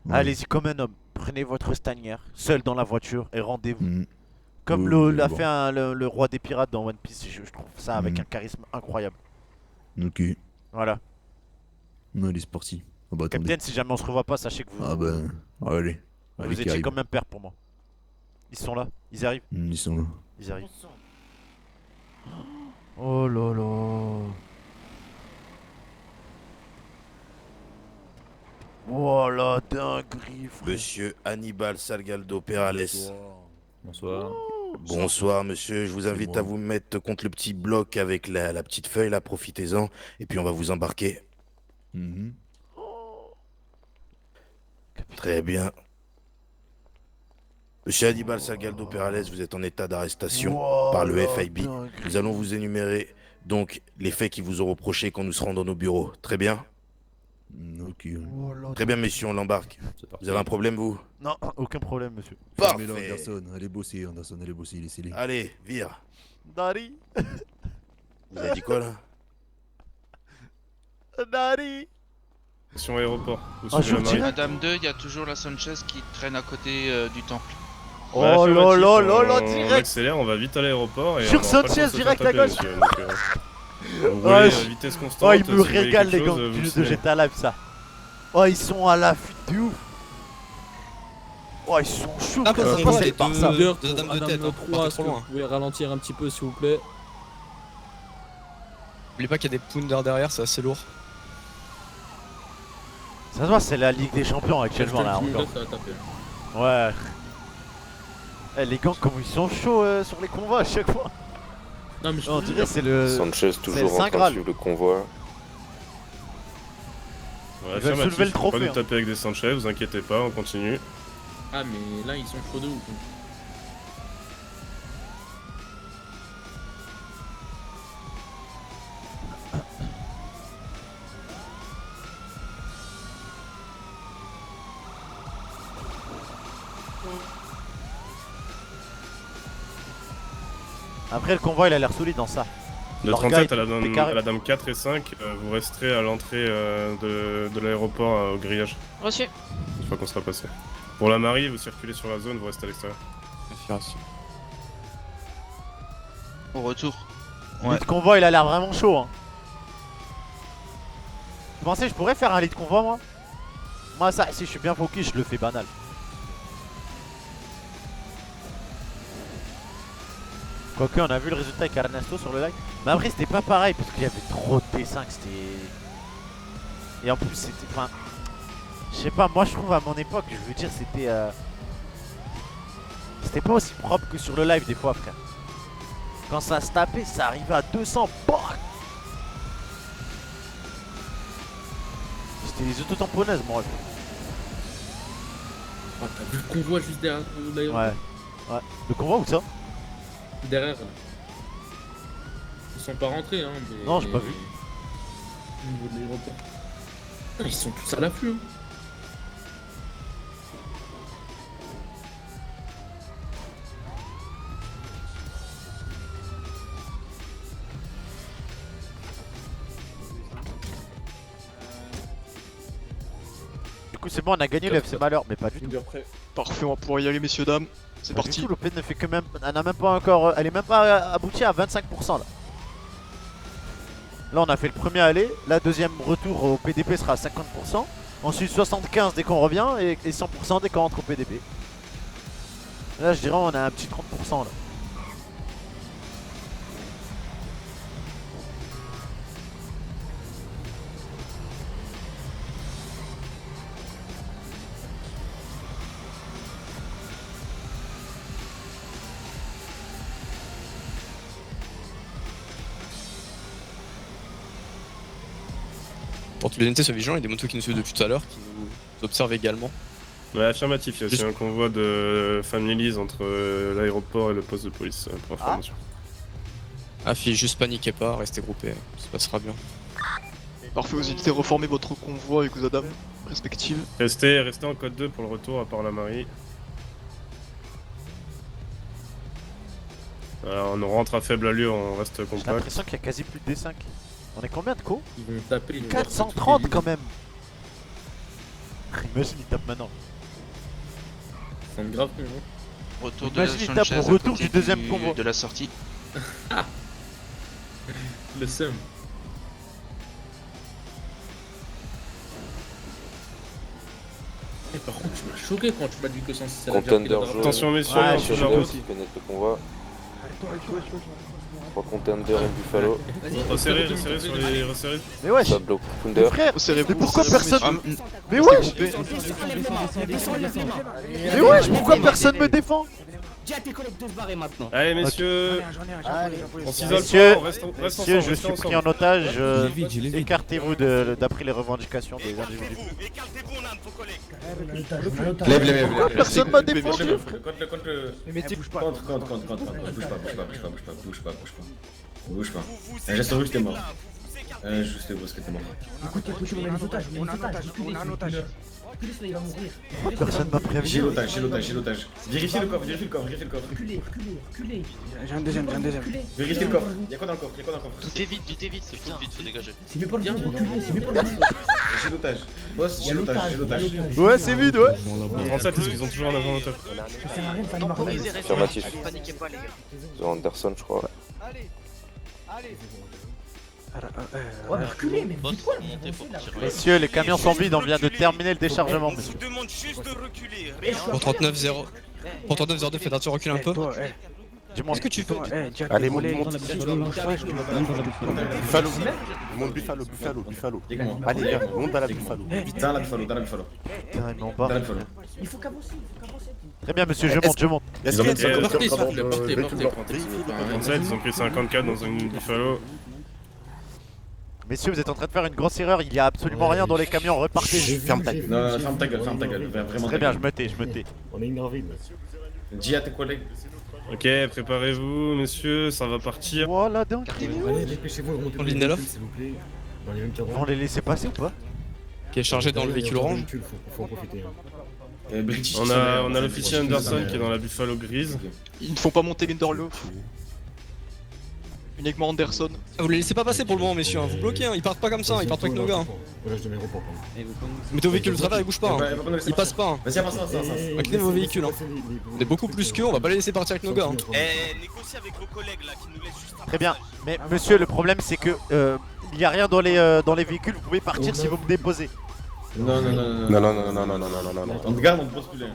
S18: Ouais.
S2: Allez-y comme un homme. Prenez votre stanière, seul dans la voiture, et rendez-vous.
S18: Mhm.
S2: Comme
S18: Oui, vous allez
S2: l'a
S18: voir.
S2: fait le roi des pirates dans One Piece, je trouve ça avec
S18: Mhm.
S2: un charisme incroyable.
S18: Ok.
S2: Voilà.
S18: Non, allez, c'est parti. Ah bah attendez.
S2: Capitaine, si jamais on se revoit pas, sachez que vous,
S18: Ah bah, allez.
S2: vous
S18: Allez, qui
S2: étiez
S18: arrive.
S2: comme un père pour moi. Ils sont là, ils arrivent.
S18: Ils sont là.
S2: Ils arrivent. Oh là là. Oh la dinguerie, frère.
S14: Monsieur Hannibal Salgado Perales.
S9: Bonsoir.
S14: Bonsoir monsieur, je vous invite à vous mettre contre le petit bloc avec la petite feuille là, profitez-en, et puis on va vous embarquer.
S18: Mhm.
S14: Très bien. Monsieur Hannibal Salgado Perales, vous êtes en état d'arrestation
S2: Wow,
S14: par le
S2: la
S14: FIB.
S2: dinguerie.
S14: Nous allons vous énumérer donc les faits qui vous ont reprochés quand nous serons dans nos bureaux. Très bien.
S18: Ok.
S14: Très bien messieurs, on l'embarque. Vous avez un problème vous?
S2: Non, aucun problème, monsieur.
S18: Fermez-le,
S14: Parfait.
S18: Anderson. Allez bosser, Anderson. Allez bosser, laissez-les.
S14: Allez, vire.
S2: Dari.
S14: Vous avez dit quoi là?
S2: Dari.
S3: Sur aéroport.
S2: Ah, je vous dirais-
S4: Madame 2, il y a toujours la Sanchez qui traîne à côté du temple.
S2: Oh là là là là,
S3: On
S2: direct.
S3: accélère, on va vite à l'aéroport et
S2: Sur
S3: on aura pas le temps
S2: Sanchez,
S3: de se
S2: direct
S3: faire
S2: à
S3: taper,
S2: gauche.
S3: monsieur, donc, vous roulez
S2: Ouais,
S3: à vitesse constante.
S2: Oh, ils
S3: si
S2: me
S3: vous voyez
S2: régalent les
S3: quelque
S2: gars
S3: chose, vous
S2: de
S3: signalez.
S2: GTA Live, ça. Oh, ils sont à l'affût de ouf. Oh, ils sont chauds.
S5: Ah,
S2: comment ça se passe avec Barça.
S5: Madame 3, est-ce que vous pouvez ralentir un petit peu s'il vous plaît? N'oubliez pas qu'il y a des pounders derrière, c'est assez lourd.
S2: Ça se voit, c'est la Ligue des Champions actuellement là encore.
S16: Ça va taper.
S2: Ouais. Eh, les gants, comme ils sont chauds sur les convois à chaque fois.
S16: Non, mais je
S2: On
S16: te
S2: dirait
S16: jure.
S2: c'est le.
S19: Sanchez
S2: c'est
S19: toujours
S2: le
S19: en
S2: Saint
S19: train de
S2: Graal.
S19: suivre le convoi.
S3: Ouais,
S2: Ils veulent
S3: affirmatif,
S2: soulever le trophée,
S3: Pas de
S2: hein.
S3: taper avec des Sanchez, vous inquiétez pas, on continue.
S16: Ah, mais là, ils sont chauds de ouf.
S2: Après, le convoi il a l'air solide dans ça.
S3: De
S2: Leur
S3: 37
S2: gars,
S3: à
S2: il était carré.
S3: la dame 4 et 5, vous resterez à l'entrée de l'aéroport au grillage.
S17: Reçu.
S3: Une fois qu'on sera passé. Pour la Marie, vous circulez sur la zone, vous restez à l'extérieur.
S4: Au retour.
S2: Le convoi il a l'air vraiment chaud. Hein. pensez que je pourrais faire un lit de convoi moi? Moi ça, si je suis bien focus, je le fais banal. Quoique on a vu le résultat avec Ernesto sur le live. Mais après c'était pas pareil parce qu'il y avait trop de T5, c'était... Et en plus c'était... Enfin... Je sais pas, moi je trouve à mon époque, je veux dire c'était... C'était pas aussi propre que sur le live des fois frère. Quand ça se tapait, ça arrivait à 200. C'était les autotamponneuses moi.
S16: Oh, t'as vu le convoi juste derrière l'aéroport?
S2: Ouais. Le convoi où ça?
S16: Derrière là. Ils sont pas rentrés hein. Mais...
S2: Non, j'ai pas vu.
S16: Au niveau de l'aéroport. Ils sont tous à l'afflux. Hein.
S2: Du coup c'est bon, on a gagné le FC Malheur, mais pas du tout.
S20: Parfait, on va pouvoir y aller messieurs dames. C'est
S2: Pas
S20: parti.
S2: du tout, l'OP ne fait que même... Elle n'a même pas encore... Elle est même pas aboutie à 25% là. Là on a fait le premier aller, la deuxième retour au PDP sera à 50%. Ensuite 75 dès qu'on revient et 100% dès qu'on rentre au PDP. Là je dirais on a un petit 30% là.
S20: Pour toutes les unités, soient vigilants, il y a des motos qui nous suivent depuis tout à l'heure, qui nous observent également.
S3: Ouais, affirmatif, il y a aussi un convoi de families entre l'aéroport et le poste de police, pour information.
S20: Ah, fille, juste paniquez pas, restez groupés, ça passera bien.
S5: Parfait, vous évitez de reformer votre convoi avec vos dames respectives.
S3: Restez en code 2 pour le retour à Port-la-Marie. On rentre à faible allure, on reste
S2: J'ai
S3: compact.
S2: l'impression qu'il y a quasi plus de D5. On est combien de co?
S16: Ils vont taper.
S2: 430 quand même. Imagine il tape maintenant.
S16: C'est un grave con.
S4: Retour de
S2: Imagine
S4: la
S2: il tape
S4: Sanchez
S2: au
S4: à
S2: retour
S4: côté
S2: du deuxième convoi.
S4: de la sortie.
S16: Le seum. Par contre, tu m'as choqué quand tu m'as dit que sans c'est la
S3: Contender jaune. Attention, messieurs, on suit la route.
S21: Connaître le convoi. 3 contenders et Buffalo.
S3: Resserrez sur les resserrez.
S2: Mais wesh,
S21: Tableau
S2: mais
S21: Thunder.
S2: frère, mais pourquoi personne... Mais wesh, mais wesh, pourquoi personne me défend?
S22: Dis à tes collègues de se barrer maintenant.
S3: Allez messieurs, on s'isole
S2: Messieurs,
S3: pas, on reste
S2: messieurs, je suis pris en otage, écartez-vous d'après les revendications des individus. Pourquoi personne m'a défendu?
S23: Bouge pas. Juste que t'es mort. Juste que t'es mort.
S22: Écoutez, on a un otage. Il va mourir.
S2: Personne m'a prévenu.
S23: J'ai l'otage. Vérifiez le corps.
S22: Reculez.
S23: J'ai un deuxième. Vérifiez le corps. Y'a quoi dans le coffre?
S6: Vite, c'est vite, faut dégager.
S22: C'est mieux pour le bien, reculez.
S23: J'ai l'otage. Boss, j'ai l'otage.
S2: Ouais, c'est vide, ouais.
S3: 37 parce qu'ils ont toujours un avant otage.
S22: Ça sert à rien de faire une marque.
S21: Affirmatif.
S6: Paniquez pas les gars.
S21: Sur Anderson, je crois.
S22: Ouais, mais reculez, mais
S6: Boss,
S22: vite quoi
S6: montez, faut partir.
S2: Messieurs, les camions sont vides, on vient de terminer le déchargement,
S14: Je
S2: monsieur.
S14: vous demande juste de reculer.
S20: Pour 39-0. Pour 39-02, faites attention, recule un peu.
S2: Dis-moi.
S20: Qu'est-ce que tu fais?
S18: Allez, monte. Buffalo. Monte Buffalo. Allez, viens, monte dans la Buffalo.
S23: Dans la Buffalo.
S2: Putain, ils m'embarquent.
S22: Il faut qu'avancer.
S2: Très bien, monsieur, je monte.
S3: Ils ont pris 37, ils ont pris 54 dans une Buffalo.
S2: Messieurs, vous êtes en train de faire une grosse erreur, il y a absolument rien dans les camions, repartez.
S23: Ferme ta gueule. Non, ferme ta gueule. Vraiment.
S2: Très bien, je me tais.
S23: On est une grave ville. Dis à tes collègues.
S3: Ok, préparez-vous, messieurs, ça va partir.
S2: Voilà, donc.
S22: Allez, dépêchez-vous, remontez.
S20: On ligne de là.
S22: S'il vous plaît.
S2: On va les laisser passer ou pas?
S20: Qui est chargé dans le véhicule orange.
S22: Faut en profiter.
S3: On a l'officier Anderson qui est dans la Buffalo grise.
S5: Ils ne font pas monter Linderlof. Uniquement Anderson.
S20: Vous les laissez pas passer pour le moment, messieurs, vous bloquez, ils partent pas comme ça, ils partent pas avec nos gars. Mettez vos véhicules de travers, ils bougent pas, ils passent pas.
S23: Vas-y, avance.
S20: Inclinez vos véhicules. On est beaucoup plus qu'eux, on va pas les laisser partir avec nos gars.
S14: Négociez avec vos collègues là qui nous laissent juste.
S2: Très bien, mais monsieur, le problème c'est que il n'y a rien dans les véhicules, vous pouvez partir si vous me déposez.
S23: Non. On te garde, on te pose plus loin.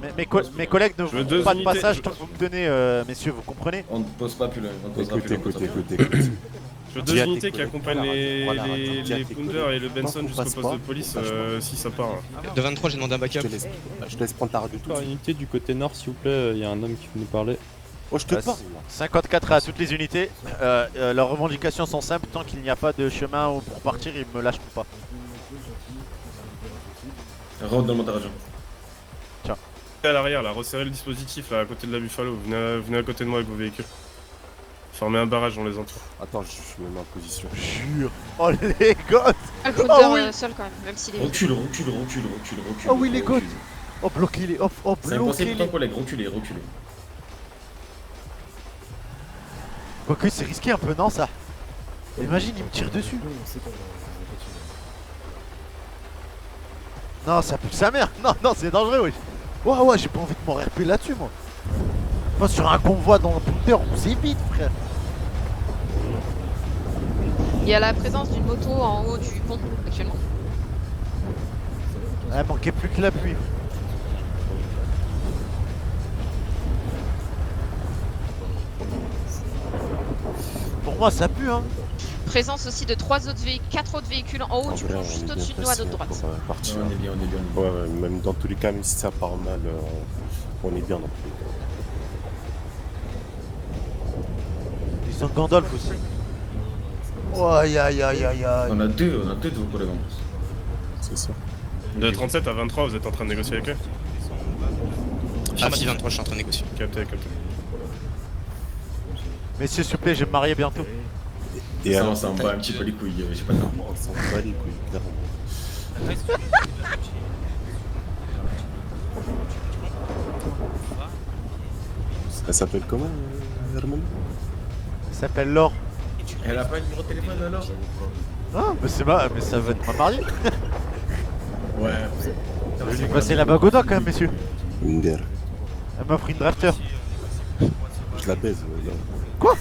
S2: Mes collègues ne font pas de passage tant que vous me donnez, messieurs, vous comprenez?
S23: On te pose pas plus loin. Écoute.
S3: Je veux 2 unités qui accompagnent les Pounder et le Benson jusqu'au poste de police si ça part.
S20: De 23, j'ai demandé un backup.
S1: Je te laisse prendre ta radio tout de suite.
S11: Unité du côté nord, s'il vous plaît, il y a un homme qui veut nous parler.
S1: Oh, je te parle.
S2: 54 à toutes les unités. Leurs revendications sont simples, tant qu'il n'y a pas de chemin pour partir, ils me lâcheront pas.
S23: Rentre dans le montage.
S2: Tiens.
S3: À l'arrière, là, resserrez le dispositif là à côté de la Buffalo. Venez à côté de moi avec vos véhicules. Formez un barrage dans les entours.
S1: Attends, je me mets en position.
S2: Jure. Oh les gosses.
S6: Le Pounder seul quand même si les.
S23: Recule.
S2: Oh oui les gosses. Oh bloquez-les. Oh
S23: C'est impossible
S2: bloquez-les.
S23: pour ton collègue, reculez.
S2: Quoique c'est risqué un peu, non ça? Imagine, il me tire dessus. Non, ça pue sa mère. Non, c'est dangereux, oui. Ouais, j'ai pas envie de m'en RP là-dessus, moi. Moi, sur un convoi dans un Pounder, on s'évite, frère.
S6: Il y a la présence d'une moto en haut du pont actuellement.
S2: Il manquait plus que la pluie. Pour moi, ça pue, hein.
S6: Présence aussi de 4 autres véhicules en haut du pont, juste au-dessus de nous à notre droite.
S23: On est bien.
S1: Ouais, même dans tous les cas, même si ça part mal, on est bien dans tous les cas.
S2: Ils sont Gandalf aussi. Oh, aïe.
S23: On a deux de vos collègues en plus.
S1: C'est ça.
S3: De 37 à 23, vous êtes en train de négocier avec eux?
S20: Affirmative 23, je suis en train de négocier.
S3: Capté.
S2: Messieurs, s'il vous plaît, je vais me marier bientôt.
S23: Et ça, on s'en bat un petit peu les couilles, j'ai pas le temps.
S1: On s'en bat les couilles, clairement. Elle s'appelle comment, Herman?
S2: Elle s'appelle Laure.
S23: Elle a pas le numéro de téléphone alors?
S2: Ah, mais ça va être ma mariée.
S23: Ouais.
S2: Je vais lui passer la bague au doigt quand même, messieurs.
S1: Winder.
S2: Elle m'a pris une drafter.
S1: Je la baise.
S2: Quoi?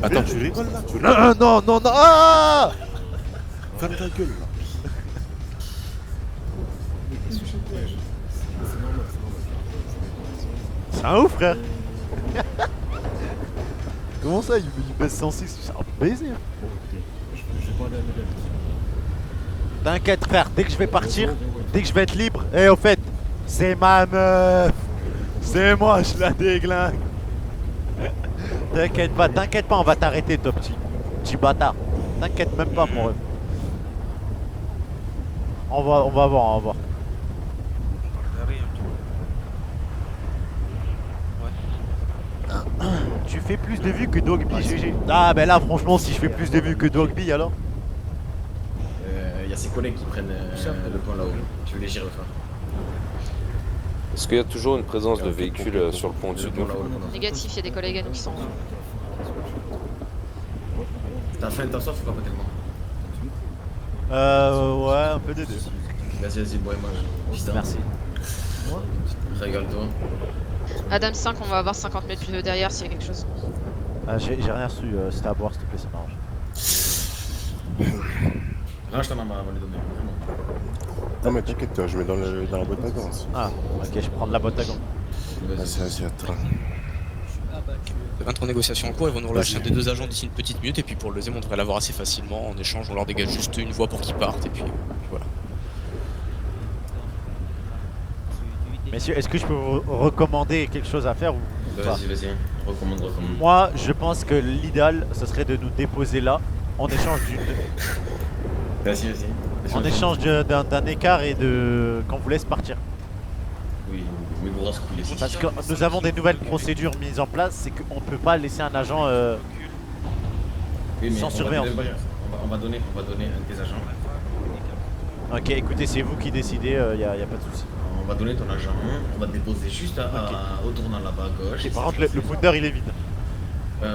S1: Attends, tu rigoles là?
S2: Non, ah!
S1: Ferme ta gueule là.
S2: C'est un ouf, frère. Comment ça, il baisse 106? C'est un baiser. T'inquiète, frère, dès que je vais partir, dès que je vais être libre, au fait, c'est ma meuf. C'est moi, je la déglingue. T'inquiète pas, on va t'arrêter, toi, petit bâtard. T'inquiète même pas, mon ref. On va voir. Tu fais plus de vues que Dogby, GG. Ah, ben là, franchement, si je fais plus de vues que Dogby, alors.
S23: Y a ses collègues qui prennent le point là-haut. Tu veux les gérer, enfin.
S21: Est-ce qu'il y a toujours une présence de véhicules sur le pont au-dessus de nous?
S6: Négatif, il y a des collègues à nous qui sont.
S23: T'as faim, t'as soif ou pas tellement?
S2: Ouais, un peu des deux.
S23: Vas-y, bois et mange.
S2: Merci.
S23: Régale-toi.
S6: Adam 5, on va avoir 50 mètres plus derrière s'il y a quelque chose.
S2: J'ai rien reçu, c'était à boire, s'il te plaît, ça m'arrange.
S23: Range ta maman avant de les donner.
S1: Non mais t'inquiète, toi, je mets dans la boîte à gants.
S2: Ah, ok, je prends de la boîte à gants.
S1: Vas-y, attends.
S20: 23 négociations en cours, ils vont nous relâcher un des 2 agents d'ici une petite minute, et puis pour le deuxième, on devrait l'avoir assez facilement. En échange, on leur dégage juste une voie pour qu'ils partent, et puis voilà.
S2: Messieurs, est-ce que je peux vous recommander quelque chose à faire ou pas?
S23: Vas-y, recommande.
S2: Moi, je pense que l'idéal, ce serait de nous déposer là, en échange en échange d'un écart et qu'on vous laisse partir.
S23: Oui, mais vous rascouillez.
S2: Parce que nous avons des nouvelles procédures mises en place, c'est qu'on ne peut pas laisser un agent sans surveillance.
S23: On va donner un des agents.
S2: Ok, écoutez, c'est vous qui décidez, y a pas de souci.
S23: On va donner ton agent, on va te déposer juste au tournant là-bas à gauche.
S2: Et par contre, le Pounder il est vide.
S23: Ouais.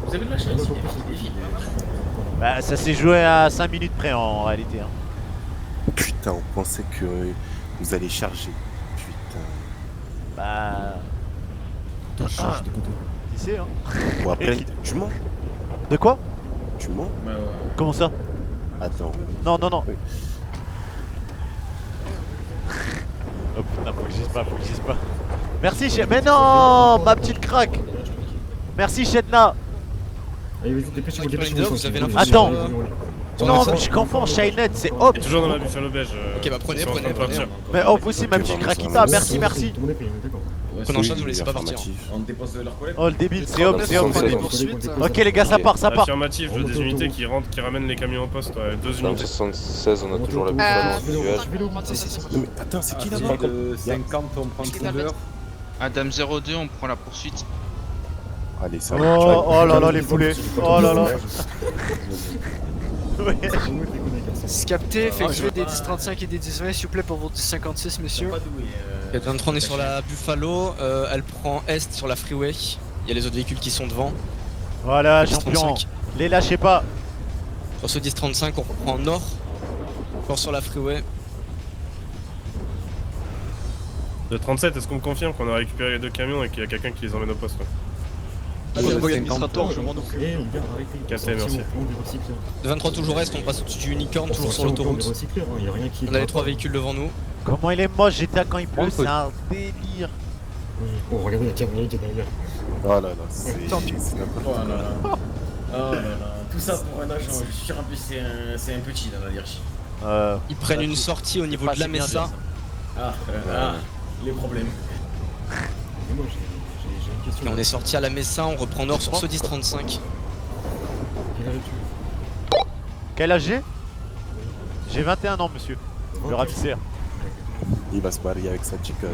S23: Vous avez de la chance, il est vide.
S2: Bah, ça s'est joué à 5 minutes près en réalité. Hein.
S1: Putain, on pensait que vous alliez charger. Putain.
S2: Bah. sait, hein.
S1: Bon, après, tu mens.
S2: De quoi?
S1: Tu mens.
S2: Comment ça?
S1: Attends.
S2: Non, non, non. Oh putain, faut que j'y pas, faut que j'y pas. Merci, Mais non, ma petite craque. Merci, Shetna.
S10: Allez, vas-y, dépêchez-vous.
S2: Attends. Non, je confonds, Shinette, c'est Hop.
S3: Il est toujours dans la Buffalo beige.
S20: Ok, bah prenez.
S2: Mais Hop aussi, ma petite craquita, merci.
S20: Prenez en charge, vous laissez pas partir.
S23: On dépose leur collègue.
S2: Oh, le débile, c'est Hop. Ok, les gars, ça part.
S3: Affirmatif, je veux des unités qui rentrent, qui ramènent les camions au poste. 2 unités.
S21: 76, on a toujours la Buffalo.
S1: Mais attends, c'est qui là-bas?
S23: 50, on prend le couvert.
S4: Adam 02, on prend la poursuite.
S1: Allez, ça
S2: Oh là là, les poulets. Oh là là.
S8: Capté, effectuez des 10-35 et des 10-20 s'il vous plaît pour vos 10-56 messieurs.
S20: 23, on est sur la Buffalo, elle prend est sur la freeway. Il y a les autres véhicules qui sont devant.
S2: Voilà, champion. Les lâchez pas.
S20: Sur ce 10-35, on reprend nord. Encore sur la freeway.
S3: De 37, est-ce qu'on me confirme qu'on a récupéré les 2 camions et qu'il y a quelqu'un qui les emmène au poste?
S20: Administrateur, je m'en occupe.
S3: Cassé, merci.
S20: De 23 toujours est, on passe au-dessus du Unicorn, toujours sur l'autoroute. On a les 3 véhicules devant nous.
S2: Comment il est moche GTA quand il pleut, c'est un délire.
S10: Oh, regardez la camionnette qui est derrière.
S1: Oh là là, c'est n'importe quoi.
S23: Oh là là, tout ça pour un agent, je suis sûr en plus c'est un petit dans la hiérarchie.
S20: Ils prennent une sortie au niveau de la Mesa.
S23: Les problèmes.
S20: Et on est sorti à la Mesa, on reprend nord sur ce 10-35.
S2: Quel âge j'ai? J'ai 21 ans, monsieur. Le ravisseur.
S1: Il va se marier avec sa chica.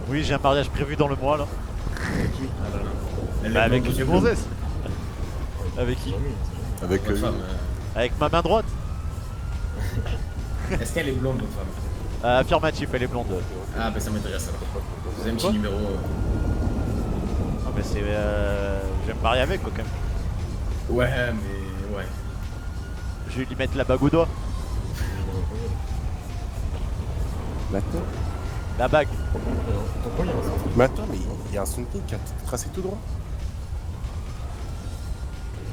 S2: Oui, j'ai un mariage prévu dans le mois là.
S23: Bah,
S2: avec une gonzesse. Avec qui?
S1: Avec
S2: Avec ma main droite.
S23: Est-ce qu'elle est blonde, votre femme?
S2: Affirmatif, elle est blonde.
S23: Ah, bah ça m'intéresse alors. Vous avez un petit numéro.
S2: Ah, mais c'est. Je vais me marier avec quoi quand même.
S23: Ouais, mais. Ouais.
S2: Je vais lui mettre la bague au doigt.
S1: Maintenant.
S2: La bague.
S1: Mais attends, mais il y a un Sunking qui a tracé tout droit.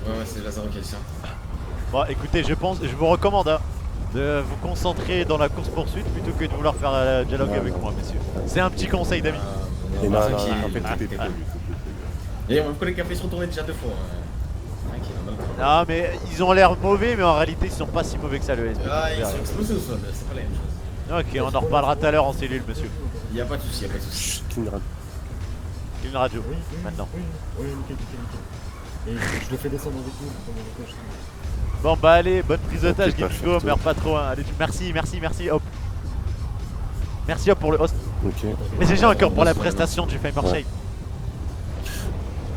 S23: Ouais, c'est Lazaro qui a dit ça.
S2: Bon, écoutez, je vous recommande de vous concentrer dans la course poursuite plutôt que de vouloir faire un dialogue avec moi, messieurs. C'est un petit conseil d'amis.
S1: Et non, en fait, tout est prévu.
S23: Et mon collègue a fait se retourner déjà 2 fois. Tranquille, on a le temps.
S2: Non, mais ils ont l'air mauvais, mais en réalité, ils sont pas si mauvais que ça, le SP.
S23: Ah, ils sont explosés au sol, c'est pas la même chose.
S2: Ok, on en reparlera tout à l'heure en cellule, monsieur.
S23: Y'a pas de soucis, y'a pas de soucis.
S2: Une radio, maintenant.
S10: Oui, nickel. Et je le fais descendre avec nous.
S2: Bon bah allez, bonne prise d'otage, Gimgo, meurs pas trop, hein. Allez, merci, hop. Merci hop pour le host.
S1: Ok.
S2: Mais j'ai encore pour la prestation, j'ai fait marcher.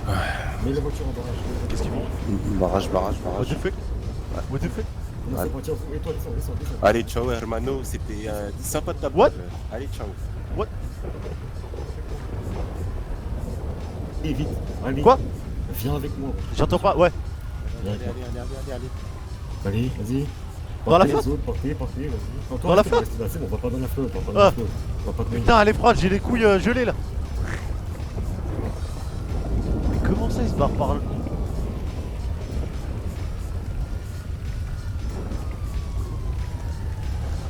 S10: Mets la voiture en barrage.
S2: Qu'est-ce qu'ils font?
S1: Barrage.
S2: What the fuck? What the fuck?
S10: Descends.
S1: Allez, ciao hermano, c'était sympa de ta
S2: What?
S1: Allez, ciao.
S2: What?
S10: Et vite.
S2: Quoi?
S10: Viens avec moi.
S2: J'entends pas, ouais.
S1: Allez.
S10: Allez, vas-y.
S2: Dans la flotte?
S10: Partez, vas-y.
S2: Dans la flotte?
S10: On va pas dans la flotte.
S2: Putain, elle est froide, j'ai les couilles gelées là. Mais comment ça, il se barre par là?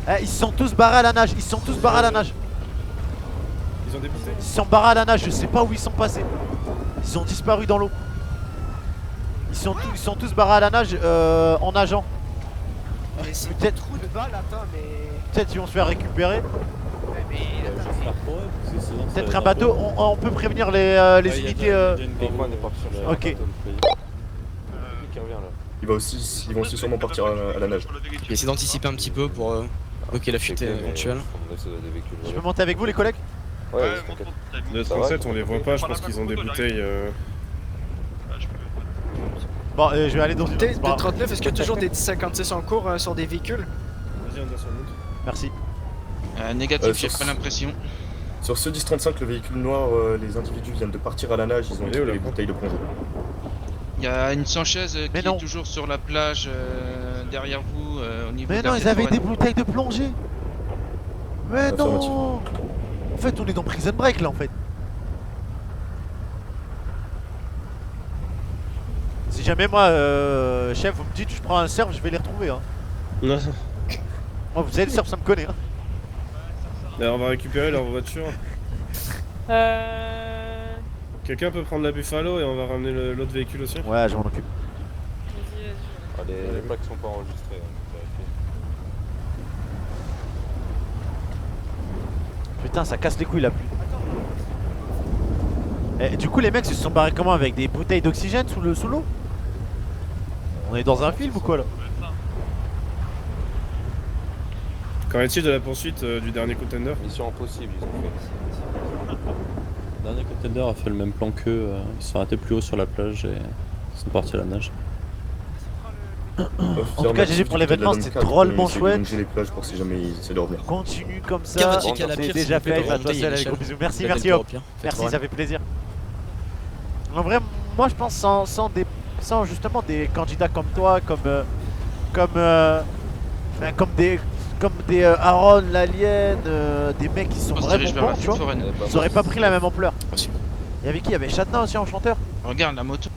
S2: Eh, ils se sont tous barrés à la nage,
S3: Ils ont débuté.
S2: Ils se sont barrés à la nage, je sais pas où ils sont passés. Ils ont disparu dans l'eau. Ils sont tous barrés à la nage en nageant. Peut-être
S8: Trou de balle, attends, mais.
S2: Peut-être ils vont se faire récupérer. Peut-être un bateau, on peut prévenir les unités. Ok.
S19: Ils vont aussi sûrement partir à la nage.
S20: Essayer d'anticiper un petit peu pour bloquer la fuite éventuelle.
S2: Je peux monter avec vous les collègues?
S21: Ouais,
S3: Le 37, on les voit pas, je pense qu'ils ont des bouteilles.
S2: Bon, je vais aller dans une autre.
S8: De 39, est-ce qu'il y a toujours des 10-56 en cours sur des véhicules?
S3: Vas-y, on descend.
S2: Merci.
S4: Négatif, j'ai pas l'impression.
S19: Sur ce 10-35, le véhicule noir, les individus viennent de partir à la nage, ils ont trouvé les bouteilles de plongée.
S4: Il y a une Sanchez qui est toujours sur la plage derrière vous au niveau
S2: Mais
S4: de la
S2: non, ils avaient
S4: forêt.
S2: des bouteilles de plongée. Mais non. En fait, on est dans Prison Break là en fait. Si jamais moi, chef, vous me dites je prends un surf, je vais les retrouver. Hein.
S3: Non.
S2: Moi, vous savez, le surf, ça me connaît. Hein.
S3: Alors, on va récupérer leur voiture. Quelqu'un peut prendre la Buffalo et on va ramener l'autre véhicule aussi.
S2: Ouais, je m'en occupe.
S21: Les plaques sont pas enregistrées.
S2: Putain, ça casse les couilles la pluie. Et du coup, les mecs se sont barrés comment? Avec des bouteilles d'oxygène sous l'eau? On est dans un film ou quoi là?
S3: Qu'en est-il de la poursuite du dernier contender?
S21: Mission impossible, ils ont fait.
S7: Le dernier contender a fait le même plan qu'eux. Ils sont arrêtés plus haut sur la plage et ils sont partis à la nage.
S2: En tout cas, GG pour l'événement, c'était drôlement chouette.
S19: Les plages pour si jamais ils essaient de revenir.
S2: Continue comme ça, c'est déjà fait. Bah, toi, c'est gros bisous. Merci, merci Hop. Merci, ça fait plaisir. En vrai, moi je pense sans justement des candidats comme toi, comme des Aaron, l'Alien, des mecs qui sont vraiment bons, tu vois. Ils auraient pas pris la même ampleur. Il y avait qui? Il y avait Chadna aussi en chanteur.
S4: Regarde la moto.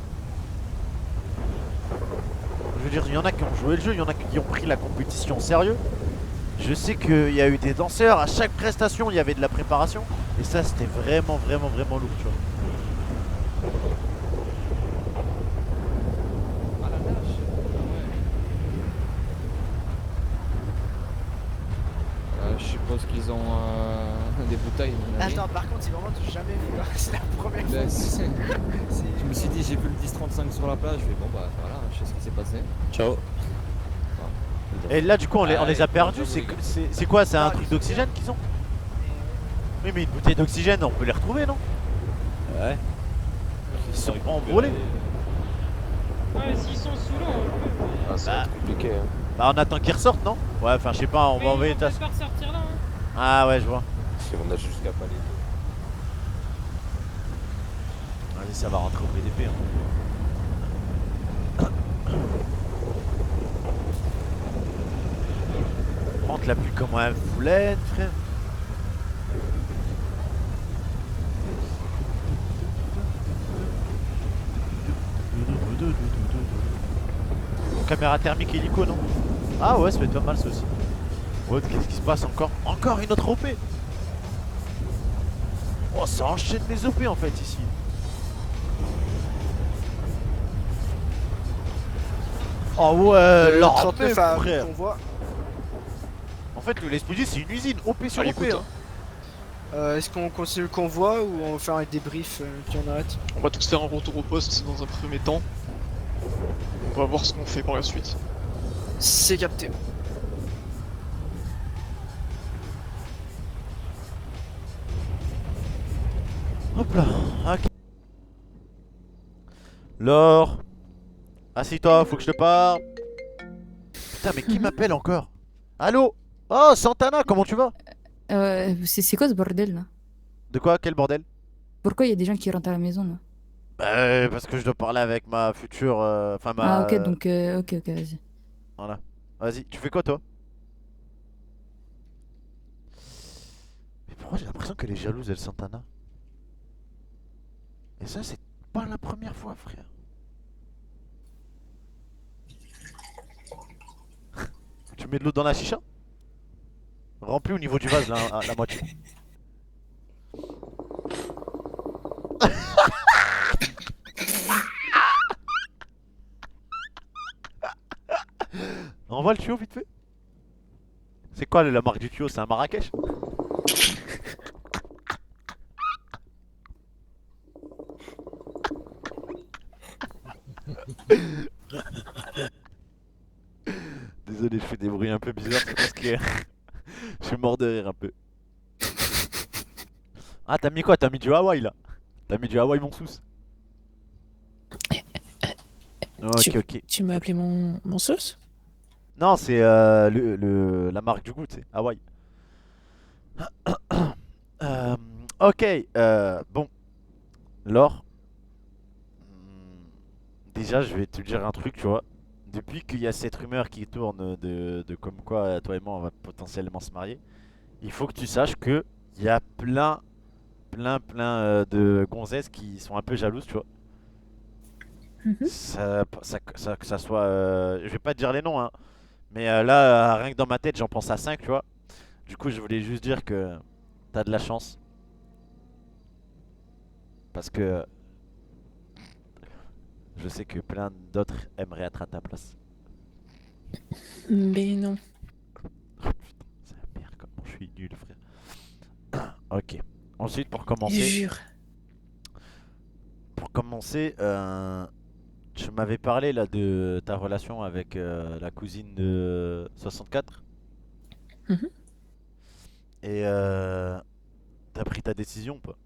S2: Je veux dire, il y en a qui ont joué le jeu, il y en a qui ont pris la compétition au sérieux. Je sais qu'il y a eu des danseurs, à chaque prestation il y avait de la préparation. Et ça c'était vraiment lourd, tu vois.
S12: Je suppose qu'ils ont des bouteilles.
S8: Attends, par contre, c'est vraiment jamais vu. C'est la première fois.
S12: Je me suis dit, j'ai vu le 10-35 sur la plage. Je fais bon, bah voilà, je sais ce qui s'est passé.
S7: Ciao.
S2: Et là, du coup, on les a perdus. C'est quoi? C'est un truc d'oxygène qu'ils ont? Oui, mais une bouteille d'oxygène, on peut les retrouver, non?
S7: Ouais.
S2: Ils sont envolés.
S13: Ouais, s'ils sont sous l'eau, on peut.
S21: C'est compliqué. Hein.
S2: Bah, on attend qu'ils ressortent, non? Ouais, enfin, je sais pas, on va envoyer ta.
S13: On peut pas ressortir là. Hein.
S2: Ah, ouais, je vois.
S21: Si on nage jusqu'à Palais.
S2: Vas-y, ça va rentrer au PDP. Hein. Rentre la pluie comme un foulaine, frère. Caméra thermique hélico, non? Ah ouais, ça peut être pas mal ça aussi. Ouais, qu'est-ce qui se passe encore? Encore une autre OP. Oh, ça enchaîne les OP en fait ici. Oh ouais, l'armée, frère. En fait, le Lespudi c'est une usine, OP sur OP. Hein.
S8: Est-ce qu'on continue le convoi ou on fait un débrief puis on arrête?
S24: On va tous faire un retour au poste dans un premier temps. On va voir ce qu'on fait par la suite.
S8: C'est capté.
S2: Hop là, ok. Laure, assis-toi, faut que je te parle. Putain, mais qui m'appelle encore? Allô? Oh, Santana, comment tu vas?
S17: C'est quoi ce bordel là?
S2: De quoi? Quel bordel?
S17: Pourquoi il y a des gens qui rentrent à la maison là?
S2: Parce que je dois parler avec ma future... Enfin ma...
S17: Ah ok, donc ok, vas-y.
S2: Voilà. Vas-y, tu fais quoi toi? Mais pourquoi j'ai l'impression qu'elle est jalouse, elle, Santana? Et ça, c'est pas la première fois, frère. Tu mets de l'eau dans la chicha? Remplis au niveau du vase, là, à la moitié. Envoie le tuyau vite fait. C'est quoi la marque du tuyau? C'est un Marrakech? Désolé, je fais des bruits un peu bizarres, c'est parce que je suis mort de rire un peu. Ah, t'as mis quoi? T'as mis du Hawaï là? T'as mis du Hawaï mon sous? Ok.
S13: Tu m'as appelé mon sauce?
S2: Non, c'est la marque du goût, tu sais, Hawaï. Ok, bon. Laure. Déjà, je vais te dire un truc, tu vois. Depuis qu'il y a cette rumeur qui tourne de comme quoi toi et moi on va potentiellement se marier, il faut que tu saches que il y a plein de gonzesses qui sont un peu jalouses, tu vois. que ça soit... je vais pas te dire les noms, hein. Mais là, rien que dans ma tête, j'en pense à 5, tu vois. Du coup, je voulais juste dire que t'as de la chance. Parce que je sais que plein d'autres aimeraient être à ta place.
S9: Mais non.
S2: Oh putain, c'est la merde, comment je suis nul, frère. Ok. Ensuite, pour commencer...
S9: Jure.
S2: Pour commencer, tu m'avais parlé là de ta relation avec la cousine de 64. Et t'as pris ta décision ou pas?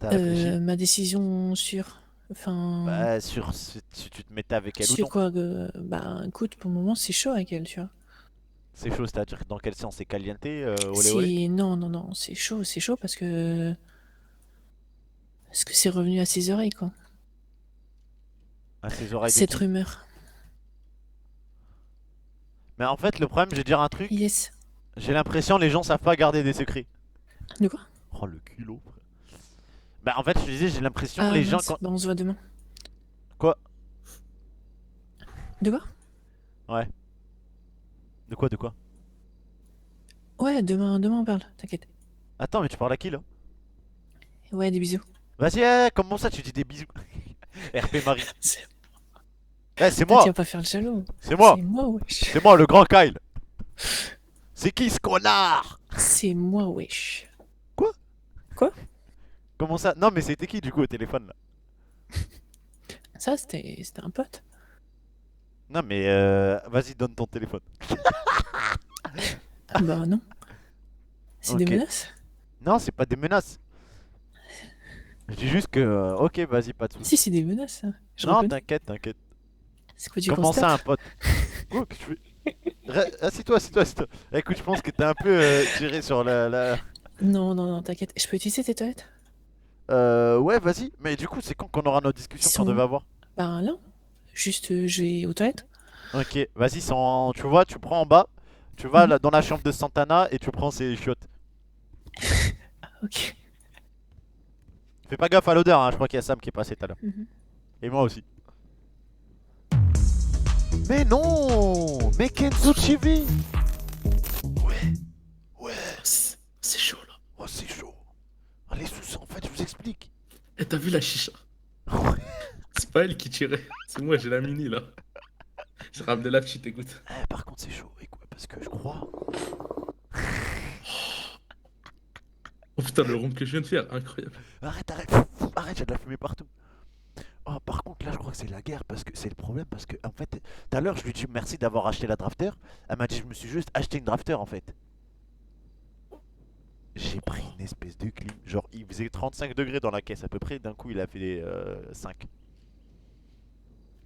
S2: T'as réfléchi?
S9: Ma décision sur... Enfin...
S2: Bah sur si tu te mettais avec elle ou
S9: Sur
S2: non.
S9: quoi bah écoute, pour le moment c'est chaud avec elle, tu vois.
S2: C'est chaud, c'est-à-dire dans quel sens? C'est caliente, olé olé?
S9: Non, c'est chaud parce que... Parce que c'est revenu à ses oreilles, quoi.
S2: À ses oreilles de
S9: Cette
S2: qui?
S9: rumeur.
S2: Mais en fait, le problème, je vais dire un truc.
S9: Yes.
S2: J'ai l'impression les gens savent pas garder des secrets.
S9: De quoi?
S2: Oh le culot, frère. Bah en fait, je te disais, j'ai l'impression
S9: Ah,
S2: les gens
S9: mince,
S2: quand...
S9: bah, on se voit demain.
S2: Quoi?
S9: De quoi?
S2: Ouais. De quoi?
S9: Ouais, demain on parle, t'inquiète.
S2: Attends, mais tu parles à qui là?
S9: Ouais, des bisous.
S2: Vas-y, comment ça tu dis des bisous? RP Marie.
S9: C'est
S2: c'est moi.
S9: Tu vas pas faire le jaloux.
S2: C'est moi.
S9: C'est moi, wesh.
S2: C'est moi, le grand Kyle. C'est qui ce connard?
S9: C'est moi, wesh.
S2: Quoi?
S9: Quoi?
S2: Comment ça? Non mais c'était qui du coup au téléphone là?
S9: Ça, c'était un pote.
S2: Non mais vas-y, donne ton téléphone.
S9: Bah non. C'est des
S2: Ok.
S9: menaces?
S2: Non, c'est pas des menaces. Je dis juste que ok, vas-y, pas de soucis.
S9: Si, c'est des menaces. Hein. Je
S2: Non,
S9: reconnais.
S2: t'inquiète.
S9: C'est quoi, tu
S2: Comment ça, un
S9: constates?
S2: pote? Oh, que tu fais... Assis-toi. Écoute, je pense que t'es un peu tiré sur la...
S9: Non, t'inquiète. Je peux utiliser tes toilettes?
S2: Ouais, vas-y. Mais du coup, c'est quand qu'on aura notre discussion qu'on devait avoir?
S9: Bah là. Juste, je vais aux toilettes.
S2: Ok, vas-y, tu vois, tu prends en bas, tu vas là, dans la chambre de Santana et tu prends ses chiottes.
S9: Ok.
S2: Fais pas gaffe à l'odeur, hein, je crois qu'il y a Sam qui est passé tout à l'heure. Et moi aussi. Mais non! Mais Kenzo TV! Ouais.
S23: C'est chaud là.
S2: Oh, c'est chaud. Allez, sous ça, en fait, je vous explique.
S23: Et t'as vu la chicha? C'est pas elle qui tirait, c'est moi, j'ai la mini là. J'ai ramené la petite, écoute.
S2: Par contre, c'est chaud, écoute, parce que je crois.
S23: Oh putain, le rond que je viens de faire, incroyable.
S2: Arrête, j'ai de la fumée partout. Oh, par contre, là, je crois que c'est la guerre, parce que c'est le problème, parce que, en fait, tout à l'heure, je lui dis merci d'avoir acheté la drafter. Elle m'a dit, je me suis juste acheté une drafter, en fait. J'ai pris une espèce de clim. Genre, il faisait 35 degrés dans la caisse, à peu près. D'un coup, il a fait 5.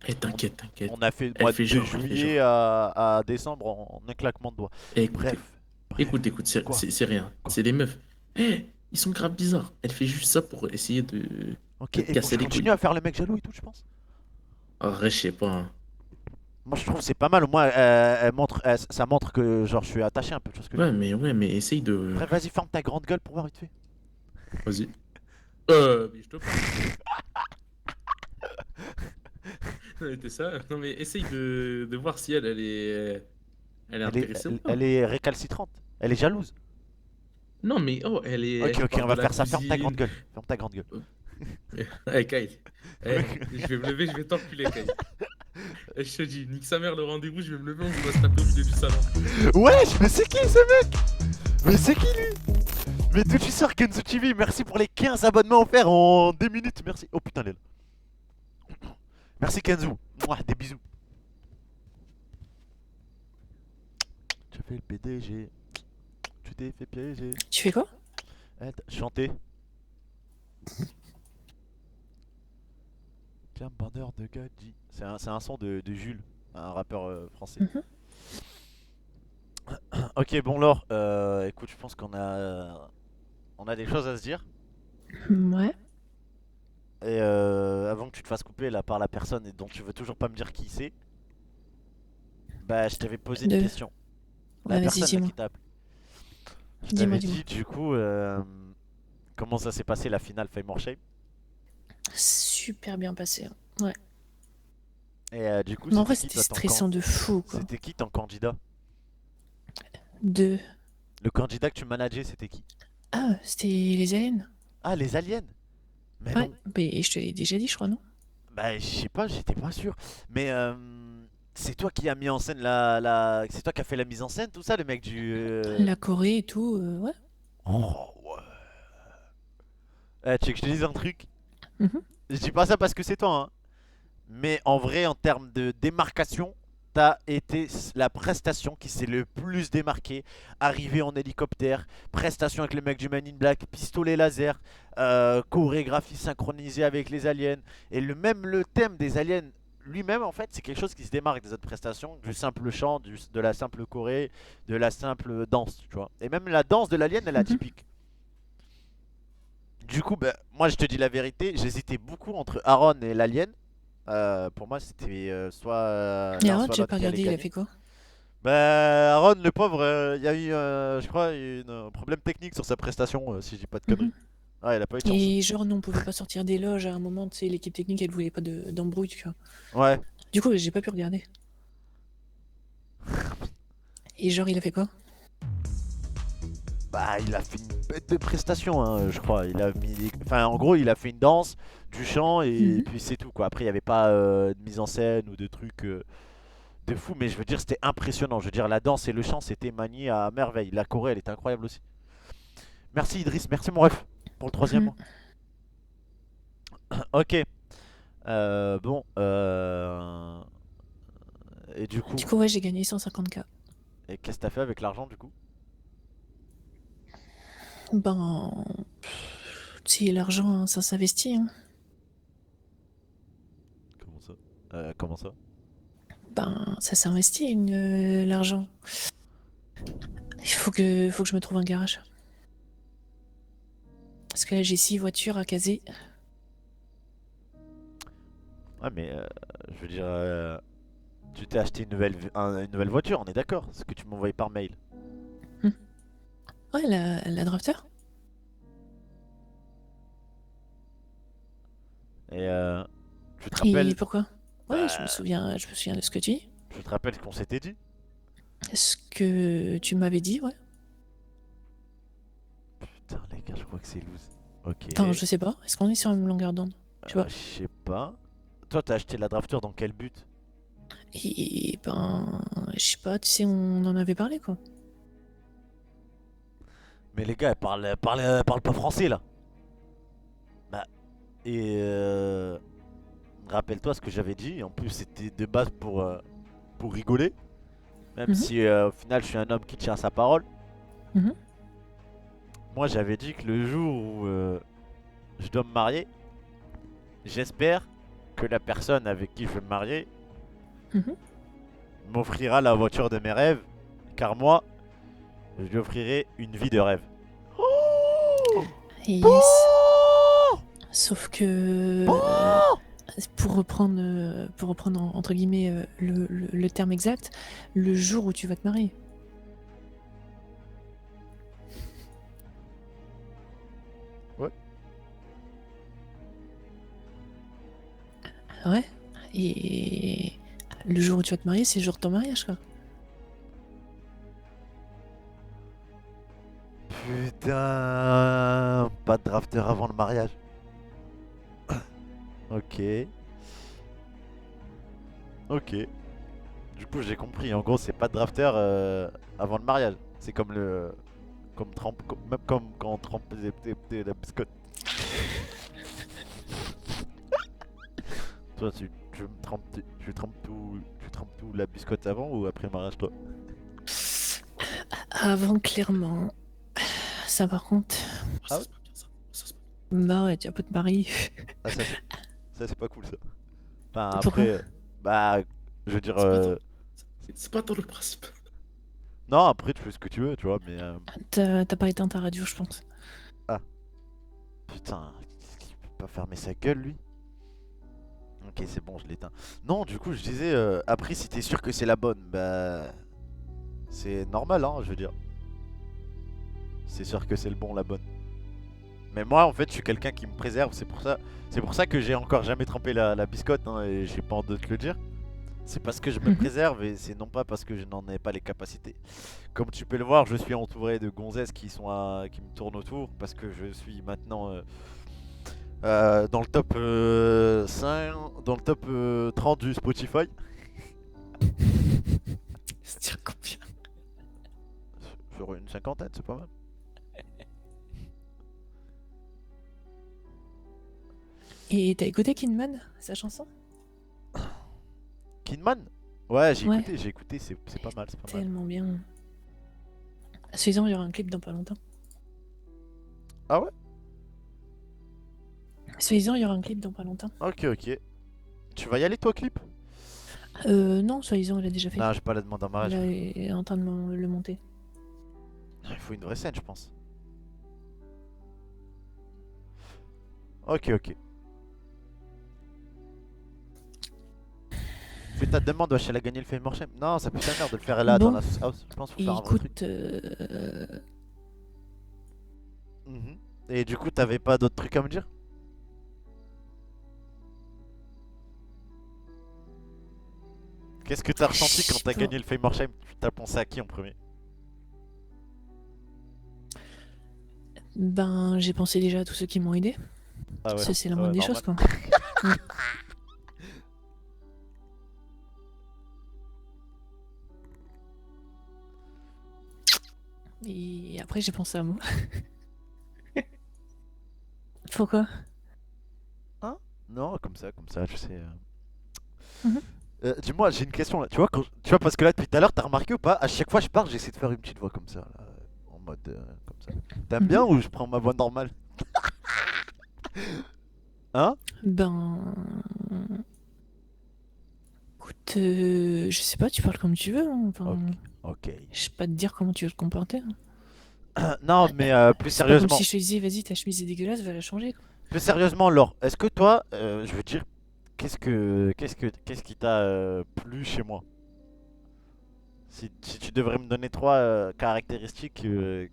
S23: Eh, t'inquiète.
S2: On a fait
S23: Elle
S2: mois
S23: fait
S2: de
S23: genre, elle fait
S2: juillet
S23: genre.
S2: à décembre en un claquement de doigts.
S23: Bref. Écoute, c'est rien. C'est les meufs. Eh, ils sont grave bizarres. Elle fait juste ça pour essayer de
S2: Ok, et
S23: casser
S2: pour
S23: les
S2: continuer
S23: couilles.
S2: à faire le mec jaloux et tout, je pense.
S23: Arrête, je sais pas. Hein.
S2: Moi, je trouve que c'est pas mal. Au moins, ça montre que genre je suis attaché un peu. Tu vois ce que je veux dire.
S23: Ouais, mais essaye de.
S2: Bref, vas-y, ferme ta grande gueule pour voir vite fait.
S23: Vas-y. Mais je te parle. Non, mais t'es ça. Non, mais essaye de voir si elle est intéressée ou pas.
S2: Elle est récalcitrante. Elle est jalouse.
S23: Non, mais oh, elle est.
S2: Ok,
S23: elle
S2: on
S23: parle
S2: va
S23: de
S2: faire
S23: la
S2: ça. Ferme ta grande
S23: cuisine.
S2: gueule. Ferme ta grande gueule.
S23: Eh, Kyle. Eh, je vais me lever, je vais t'enculer, Kyle. Eh, je te dis, nique sa mère le rendez-vous, je vais me lever, on va se taper au milieu du salon.
S2: Wesh, mais c'est qui ce mec? Mais c'est qui lui? Mais d'où tu sors, Kenzo TV? Merci pour les 15 abonnements offerts en 2 minutes. Merci. Oh putain, Lél. Merci Kenzo. Mouah, des bisous. Tu as fait le PDG. Tu t'es fait piéger.
S9: Tu fais quoi?
S2: Chanter. Tiens, bandeur de Gadji. C'est un son de Jules, un rappeur français. Ok, bon Laure, écoute, je pense qu'on a des choses à se dire.
S9: Ouais.
S2: Et avant que tu te fasses couper là par la personne et dont tu veux toujours pas me dire qui c'est, bah je t'avais posé une question. La
S9: Ouais, vas-y,
S2: personne là
S9: dis-moi.
S2: qui t'a appelé. Je
S9: Dis-moi,
S2: t'avais dit du coup Comment ça s'est passé la finale Fame or Shame?
S9: Super bien passé. Hein. Ouais.
S2: Et du coup,
S9: Mais en vrai,
S2: qui,
S9: c'était
S2: toi, ton
S9: stressant de fou, quoi.
S2: C'était qui ton candidat?
S9: De.
S2: Le candidat que tu manageais, c'était qui?
S9: Ah, c'était les aliens.
S2: Ah, les aliens? Mais
S9: Ouais,
S2: non.
S9: mais je te l'ai déjà dit, je crois, non?
S2: Bah, je sais pas, j'étais pas sûr. Mais c'est toi qui as mis en scène c'est toi qui as fait la mise en scène, tout ça, le mec du.
S9: La Corée et tout, ouais.
S2: Oh, ouais. Tu veux que je te dise un truc?
S9: Mhm.
S2: Je dis pas ça parce que c'est toi, hein. Mais en vrai, en termes de démarcation, t'as été la prestation qui s'est le plus démarquée. Arrivé en hélicoptère, prestation avec les mecs du Man in Black, pistolet laser, chorégraphie synchronisée avec les aliens. Et même le thème des aliens lui-même, en fait, c'est quelque chose qui se démarque des autres prestations, du simple chant, de la simple choré, de la simple danse, tu vois. Et même la danse de l'alien, elle est atypique. Du coup, bah, moi je te dis la vérité, j'hésitais beaucoup entre Aaron et l'alien. Pour moi, c'était soit.
S9: Et
S2: l'un,
S9: Aaron,
S2: soit
S9: tu as
S2: l'autre
S9: pas
S2: qui allait
S9: regardé, il a
S2: gagner.
S9: fait quoi?
S2: Bah, Aaron, le pauvre, il y a eu, je crois, un problème technique sur sa prestation, si je dis pas de conneries. Ah, il a pas eu de chance.
S9: Et genre, non, on pouvait pas sortir des loges à un moment, tu sais, l'équipe technique, elle voulait pas d'embrouille, tu vois.
S2: Ouais.
S9: Du coup, j'ai pas pu regarder. Et genre, il a fait quoi?
S2: Bah, il a fait une bête de prestation, hein, je crois. Il a mis, enfin, en gros, il a fait une danse, du chant et puis c'est tout, quoi. Après, il y avait pas de mise en scène ou de trucs de fou, mais je veux dire, c'était impressionnant. Je veux dire, la danse et le chant, c'était manié à merveille. La choré, elle était incroyable aussi. Merci Idriss, merci mon ref pour le troisième mois. Ok. Bon. Et du coup.
S9: Du coup, ouais, j'ai gagné 150K.
S2: Et qu'est-ce que t'as fait avec l'argent du coup?
S9: Ben. Tu sais, l'argent, hein, ça s'investit. Hein.
S2: Comment ça? Comment ça?
S9: Ben, ça s'investit, l'argent. Il faut que je me trouve un garage. Parce que là, j'ai 6 voitures à caser.
S2: Ouais, mais je veux dire, tu t'es acheté une nouvelle voiture, on est d'accord? Ce que tu m'as envoyé par mail.
S9: Ouais, la drafter.
S2: Et tu te rappelles?
S9: Et pourquoi? Ouais, je me souviens de ce que tu dis.
S2: Je te rappelle ce qu'on s'était dit?
S9: Ce que tu m'avais dit, ouais.
S2: Putain, les gars, je crois que c'est loose. Ok.
S9: Attends, je sais pas. Est-ce qu'on est sur la même longueur d'onde? Tu vois?
S2: Je sais pas. Toi, t'as acheté la drafter dans quel but?
S9: Et ben, je sais pas, tu sais, on en avait parlé, quoi.
S2: Mais les gars, elle parle pas français là. Bah, et rappelle-toi ce que j'avais dit. En plus, c'était de base pour rigoler. Même si au final, je suis un homme qui tient sa parole. Moi, j'avais dit que le jour où je dois me marier, j'espère que la personne avec qui je vais me marier m'offrira la voiture de mes rêves. Car moi, je lui offrirai une vie de rêve.
S9: Yes. Sauf que pour reprendre entre guillemets le terme exact, le jour où tu vas te marier.
S2: Ouais.
S9: Ouais. Et le jour où tu vas te marier, c'est le jour de ton mariage, quoi.
S2: Putain, pas de drafter avant le mariage. Ok. Ok. Du coup, j'ai compris. En gros, c'est pas de drafter avant le mariage. C'est comme même comme quand on trempe la biscotte. Toi, tu trempes tout la biscotte avant ou après le mariage, toi?
S9: Avant, clairement. Ça, par contre.
S2: Ah ouais?
S9: Bah ouais, tu vas pas te marier.
S2: Ah, ça c'est pas cool ça. Enfin,
S9: Pourquoi?
S2: après, bah, je veux dire.
S23: C'est pas dans le principe.
S2: Non, après tu fais ce que tu veux, tu vois, mais.
S9: T'as pas éteint ta radio, je pense.
S2: Ah. Putain, il peut pas fermer sa gueule lui? Ok, c'est bon, je l'éteins. Non, du coup, je disais, après, si t'es sûr que c'est la bonne, bah. C'est normal, hein, je veux dire. C'est sûr que c'est le bon, la bonne. Mais moi, en fait, je suis quelqu'un qui me préserve. C'est pour ça que j'ai encore jamais trempé la biscotte, hein, et j'ai pas honte de te le dire. C'est parce que je me préserve et c'est non pas parce que je n'en ai pas les capacités. Comme tu peux le voir, je suis entouré de gonzesses qui me tournent autour parce que je suis maintenant dans le top 5, dans le top 30 du Spotify.
S9: C'est-à-dire combien?
S2: Sur une cinquantaine, c'est pas mal.
S9: Et t'as écouté Kidman, sa chanson?
S2: Kidman? Ouais, j'ai
S9: Ouais.
S2: écouté, c'est pas mal, c'est pas mal.
S9: Tellement bien. Suivant, il y aura un clip dans pas longtemps.
S2: Ah ouais?
S9: Suivant, il y aura un clip dans pas longtemps.
S2: Ok, ok. Tu vas y aller toi, clip?
S9: Non, soi-disant, il a déjà fait.
S2: Non, j'ai pas la demande en mariage.
S9: Là, il est en train de le monter.
S2: Il faut une vraie scène, je pense. Ok, ok. Fais ta demande, wesh, elle a gagné le Fame Shame. Non, ça pue sa mère de le faire là dans la house. Je pense qu'il faut faire un vrai truc. Et du coup, t'avais pas d'autres trucs à me dire? Qu'est-ce que t'as ressenti quand t'as gagné le Fame Shame? T'as pensé à qui en premier?
S9: Ben, j'ai pensé déjà à tous ceux qui m'ont aidé.
S2: Ah ouais,
S9: Ça, c'est la moindre des choses, quoi. Et après, j'ai pensé à moi. Pourquoi?
S2: Hein? Non, comme ça, je sais. Dis-moi, j'ai une question là. Tu vois, parce que là, depuis tout à l'heure, t'as remarqué ou pas? À chaque fois que je parle, j'essaie de faire une petite voix comme ça, là, en mode comme ça. T'aimes bien ou je prends ma voix normale? Hein?
S9: Ben... Écoute, je sais pas, tu parles comme tu veux. Hein. Enfin,
S2: ok.
S9: Je sais pas te dire comment tu veux te comporter. Hein.
S2: Non, mais plus
S9: C'est pas
S2: sérieusement.
S9: comme si je te disais, vas-y, ta chemise est dégueulasse, va la changer. Quoi.
S2: Plus sérieusement, Laure, est-ce que toi, je veux dire, qu'est-ce qui t'a plu chez moi? Si tu devrais me donner 3 caractéristiques que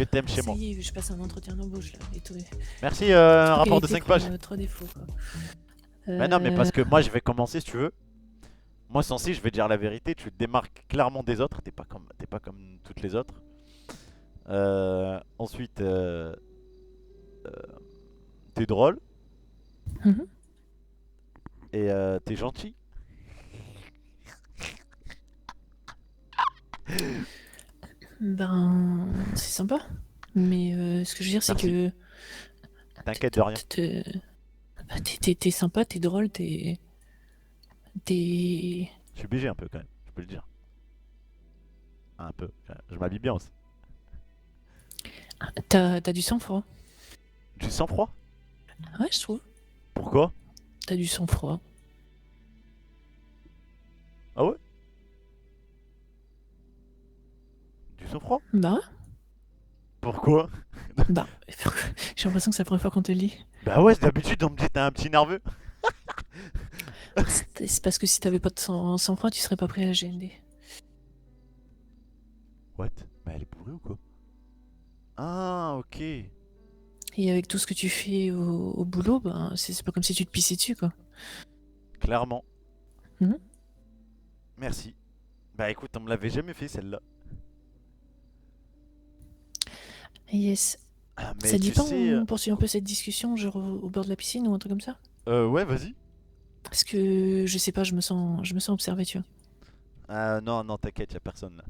S2: t'aimes chez moi.
S9: Ça y est, je passe un entretien d'embauche là. Et tout.
S2: Merci, un rapport de 5 pages.
S9: 3 défauts, quoi.
S2: Mais non, mais parce que moi je vais commencer si tu veux. Moi, censé, je vais te dire la vérité, tu te démarques clairement des autres, t'es pas comme toutes les autres. Ensuite, t'es drôle. Et t'es gentil.
S9: Ben, c'est sympa. Mais ce que je veux dire, c'est que.
S2: T'inquiète de rien.
S9: T'es sympa, t'es drôle, t'es.
S2: Je suis BG un peu quand même, je peux le dire. Un peu, je m'habille bien aussi.
S9: T'as du sang-froid.
S2: Du sang-froid?
S9: Ouais, je trouve.
S2: Pourquoi?
S9: T'as du sang-froid.
S2: Ah ouais? Du sang-froid?
S9: Bah ouais.
S2: Pourquoi?
S9: Bah, j'ai l'impression que c'est la première fois qu'on te le dit.
S2: Bah ouais, d'habitude on me dit t'es un petit nerveux.
S9: C'est parce que si t'avais pas de sang-froid, tu serais pas prêt à la GND.
S2: What? Mais elle est bourrée ou quoi? Ah, ok.
S9: Et avec tout ce que tu fais au boulot, ben, c'est pas comme si tu te pissais dessus, quoi.
S2: Clairement. Merci. Bah écoute, on me l'avait jamais fait celle-là.
S9: Yes.
S2: Mais
S9: ça dit
S2: tu
S9: pas
S2: sais,
S9: on poursuit un peu cette discussion, genre au bord de la piscine ou un truc comme ça?
S2: Ouais, vas-y.
S9: Parce que je sais pas, je me sens observé, tu vois.
S2: Non, non, t'inquiète, y'a personne là.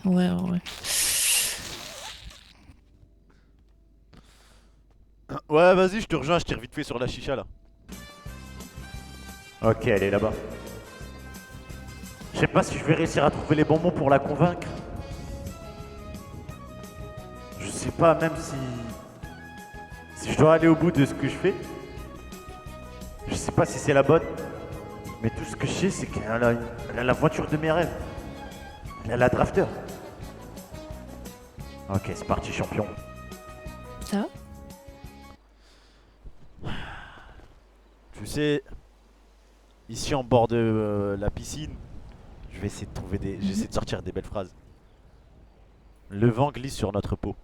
S9: Ouais.
S2: Ouais, vas-y, je te rejoins, je tire vite fait sur la chicha là. Ok, elle est là-bas. Je sais pas si je vais réussir à trouver les bons mots pour la convaincre. Je sais pas même si je dois aller au bout de ce que je fais. Je sais pas si c'est la bonne. Mais tout ce que je sais, c'est qu'elle a la voiture de mes rêves. Elle a la drafter. Ok, c'est parti, champion.
S9: Ça va?
S2: Tu sais, ici en bord de la piscine, je vais essayer de trouver j'essaie de sortir des belles phrases. Le vent glisse sur notre peau.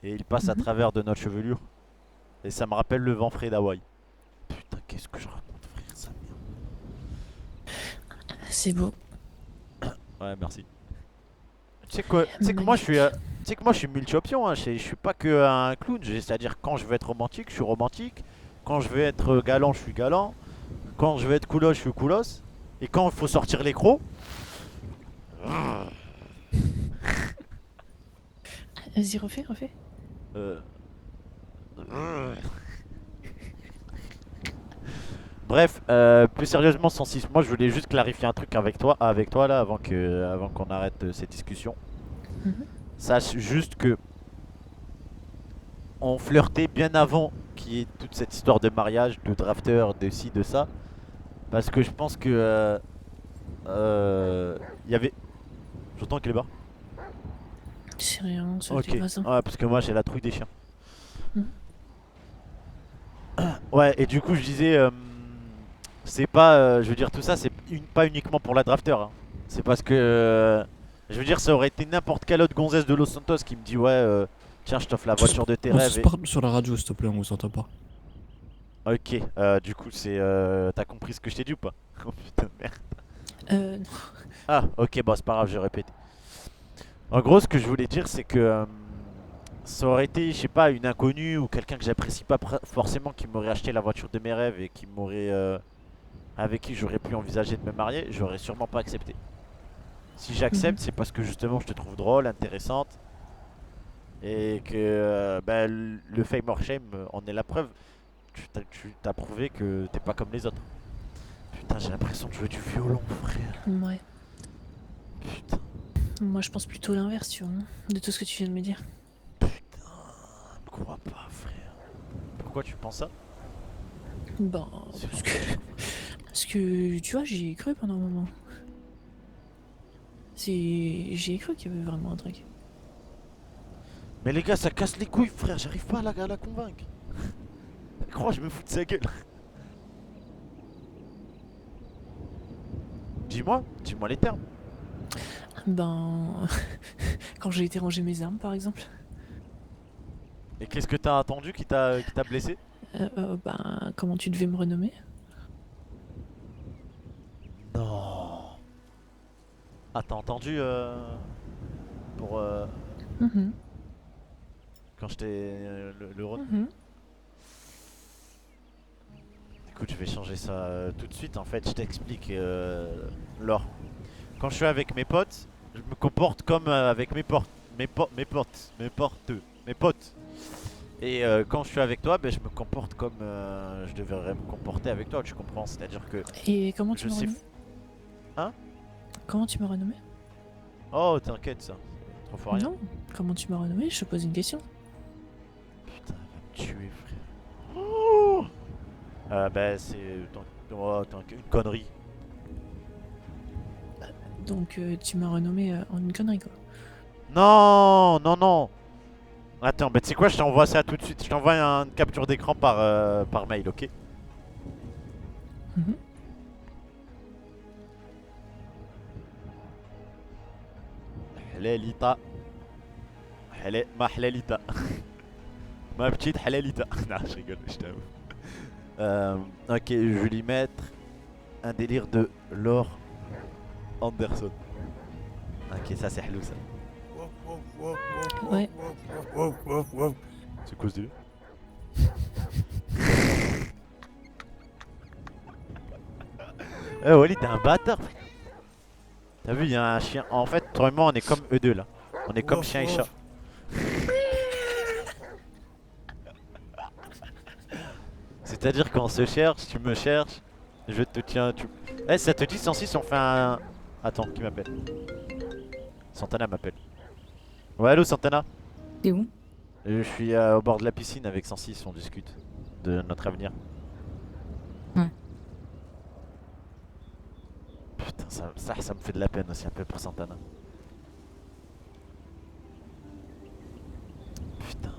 S2: Et il passe à travers de notre chevelure. Et ça me rappelle le vent frais d'Hawaï. Putain, qu'est-ce que je raconte, frère, ça merde.
S9: C'est beau.
S2: Ouais, merci. Tu sais que moi je suis multi-option, hein. Je suis pas que un clown, c'est-à-dire quand je veux être romantique, je suis romantique. Quand je veux être galant, je suis galant. Quand je veux être coolos, je suis coolos. Et quand il faut sortir les crocs...
S9: Vas-y, refais.
S2: Bref, plus sérieusement, 106, moi je voulais juste clarifier un truc avec toi là, avant qu'on arrête cette discussion. Sache juste que on flirtait bien avant qu'il y ait toute cette histoire de mariage, de drafter, de ci, de ça. Parce que je pense que il y avait... J'entends qu'il est bas.
S9: C'est rien, c'est
S2: Ok,
S9: tes voisins.
S2: ouais, parce que moi j'ai la trouille des chiens. Ouais, et du coup je disais, c'est pas, je veux dire tout ça, c'est pas uniquement pour la drafter, hein. C'est parce que, je veux dire, ça aurait été n'importe quelle autre gonzesse de Los Santos qui me dit ouais, tiens, je t'offre la voiture de tes rêves.
S10: Parle sur la radio, s'il te plaît, on vous entend pas.
S2: Ok, du coup c'est, t'as compris ce que je t'ai dit ou pas? Oh putain de merde. Ah, ok, bah c'est pas grave, je répète. En gros, ce que je voulais dire, c'est que ça aurait été, je sais pas, une inconnue ou quelqu'un que j'apprécie pas forcément qui m'aurait acheté la voiture de mes rêves et qui m'aurait, avec qui j'aurais pu envisager de me marier, j'aurais sûrement pas accepté. Si j'accepte, c'est parce que justement je te trouve drôle, intéressante et que bah, le fame or shame en est la preuve. Tu t'as prouvé que t'es pas comme les autres. Putain, j'ai l'impression de jouer du violon, frère.
S9: Ouais.
S2: Putain.
S9: Moi, je pense plutôt l'inverse, tu vois, de tout ce que tu viens de me dire.
S2: Je crois pas, frère. Pourquoi tu penses ça?
S9: Bah, parce que tu vois, j'y ai cru pendant un moment. J'y ai cru qu'il y avait vraiment un truc.
S2: Mais les gars, ça casse les couilles, frère. J'arrive pas à la convaincre. Je crois que je me fous de sa gueule. Dis-moi les termes.
S9: Ben, quand j'ai été ranger mes armes, par exemple.
S2: Et qu'est-ce que t'as attendu qui t'a blessé?
S9: Ben, comment tu devais me renommer?
S2: Non. Ah, t'as entendu pour quand je t'ai le Écoute, je vais changer ça tout de suite. En fait, je t'explique, Laure. Quand je suis avec mes potes, je me comporte comme avec mes potes. Et quand je suis avec toi, ben, je me comporte comme je devrais me comporter avec toi, tu comprends? C'est-à-dire que...
S9: Et comment tu me renommais?
S2: Hein?
S9: Comment tu me renommais?
S2: Oh, t'inquiète, ça. Trop fort rien.
S9: Non, comment tu m'as renommé? Je te pose une question.
S2: Putain, elle va me tuer, frère. Oh bah, c'est une connerie.
S9: Donc tu m'as renommé en une connerie, quoi.
S2: Non. Attends, bah tu sais quoi, je t'envoie ça tout de suite. Je t'envoie une capture d'écran par mail, ok? Halalita. Ma halalita. Ma petite halalita. Non, je rigole, je t'avoue. Ok, je vais lui mettre un délire de Laure Anderson. Ok, ça c'est hello ça.
S9: Ouais.
S2: C'est quoi ce délire? Eh Wally, t'es un bâtard. T'as vu, il y a un chien. En fait, toi et moi, on est comme eux deux là. On est comme chien et chat. C'est-à-dire qu'on se cherche, tu me cherches, je te tiens, tu... Eh, ça te dit 106, on fait un... Attends, qui m'appelle? Santana m'appelle. Ouais, allô Santana?
S17: T'es où?
S2: Je suis au bord de la piscine avec 106, on discute de notre avenir.
S17: Ouais.
S2: Putain, ça me fait de la peine aussi un peu pour Santana. Putain.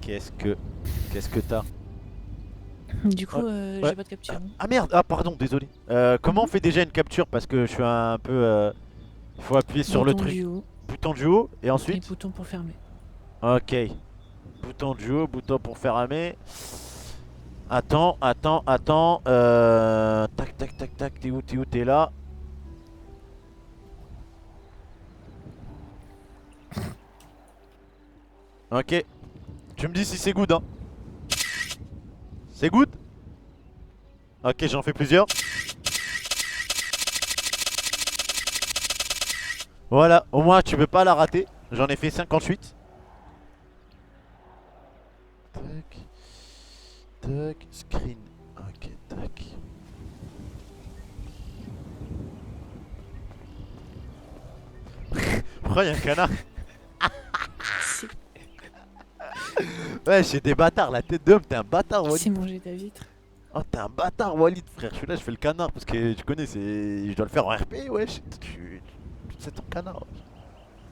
S2: Qu'est-ce que t'as?
S9: Du coup,
S2: Ouais.
S9: j'ai pas de capture.
S2: Ah merde, ah pardon, désolé. Comment on fait déjà une capture parce que je suis un peu... Il faut appuyer sur le
S9: Bouton
S2: truc.
S9: du haut.
S2: Bouton du haut et
S9: Et
S2: ensuite
S9: bouton pour fermer.
S2: Ok. Bouton du haut, bouton pour fermer. Attends. Tac. T'es où, t'es là. Ok. Tu me dis si c'est good, hein. C'est good? Ok, j'en fais plusieurs. Voilà, au moins tu peux pas la rater. J'en ai fait 58. Tac, screen. Ok, tac. Pourquoi y'a un canard? Ouais, j'ai des bâtards, la tête d'homme, t'es un bâtard, Walid.
S9: C'est manger ta vitre.
S2: Oh, t'es un bâtard, Walid, frère. Je suis là, je fais le canard parce que tu connais, je dois le faire en RP, wesh. C'est ton canard.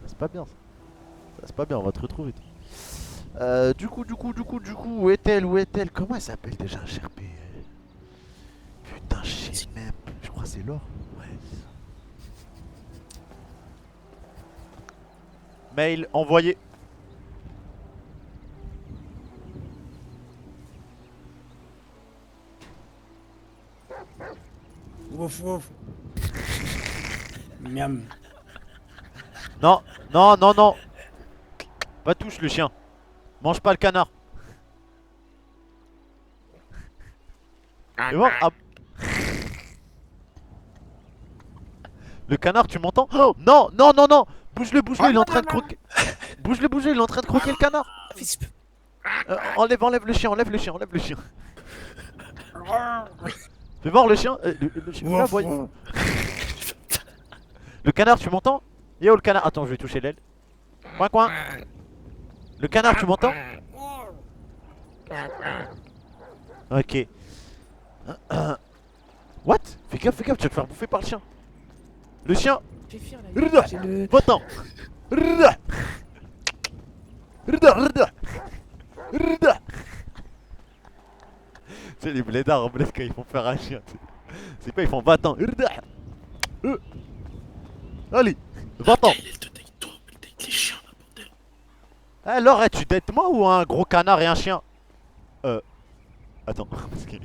S2: C'est pas bien ça. C'est pas bien, on va te retrouver. Du coup, où est-elle? Comment elle s'appelle déjà, HRP? Putain, je sais même. Je crois que c'est l'or. Ouais. Mail envoyé.
S10: Ouf. Miam.
S2: Non. Va touche le chien. Mange pas le canard. Et bon, ah. Le canard, tu m'entends? Oh, non. Bouge-le, il est en train de croquer. Bouge-le, il est en train de croquer le canard. Enlève le chien. Fais voir le chien. Le chien là, voyons. Le canard, tu m'entends? Yo, le canard. Attends, je vais toucher l'aile. Coin. Le canard, tu m'entends? Ok. What? Fais gaffe, tu vas te faire bouffer par le chien. Le chien. Va-t'en. C'est les blédards en bled quand ils font faire un chien. C'est pas, ils font va-t'en. Allez, va-t'en. Alors, tu dates moi ou un gros canard et un chien? Attends, parce que...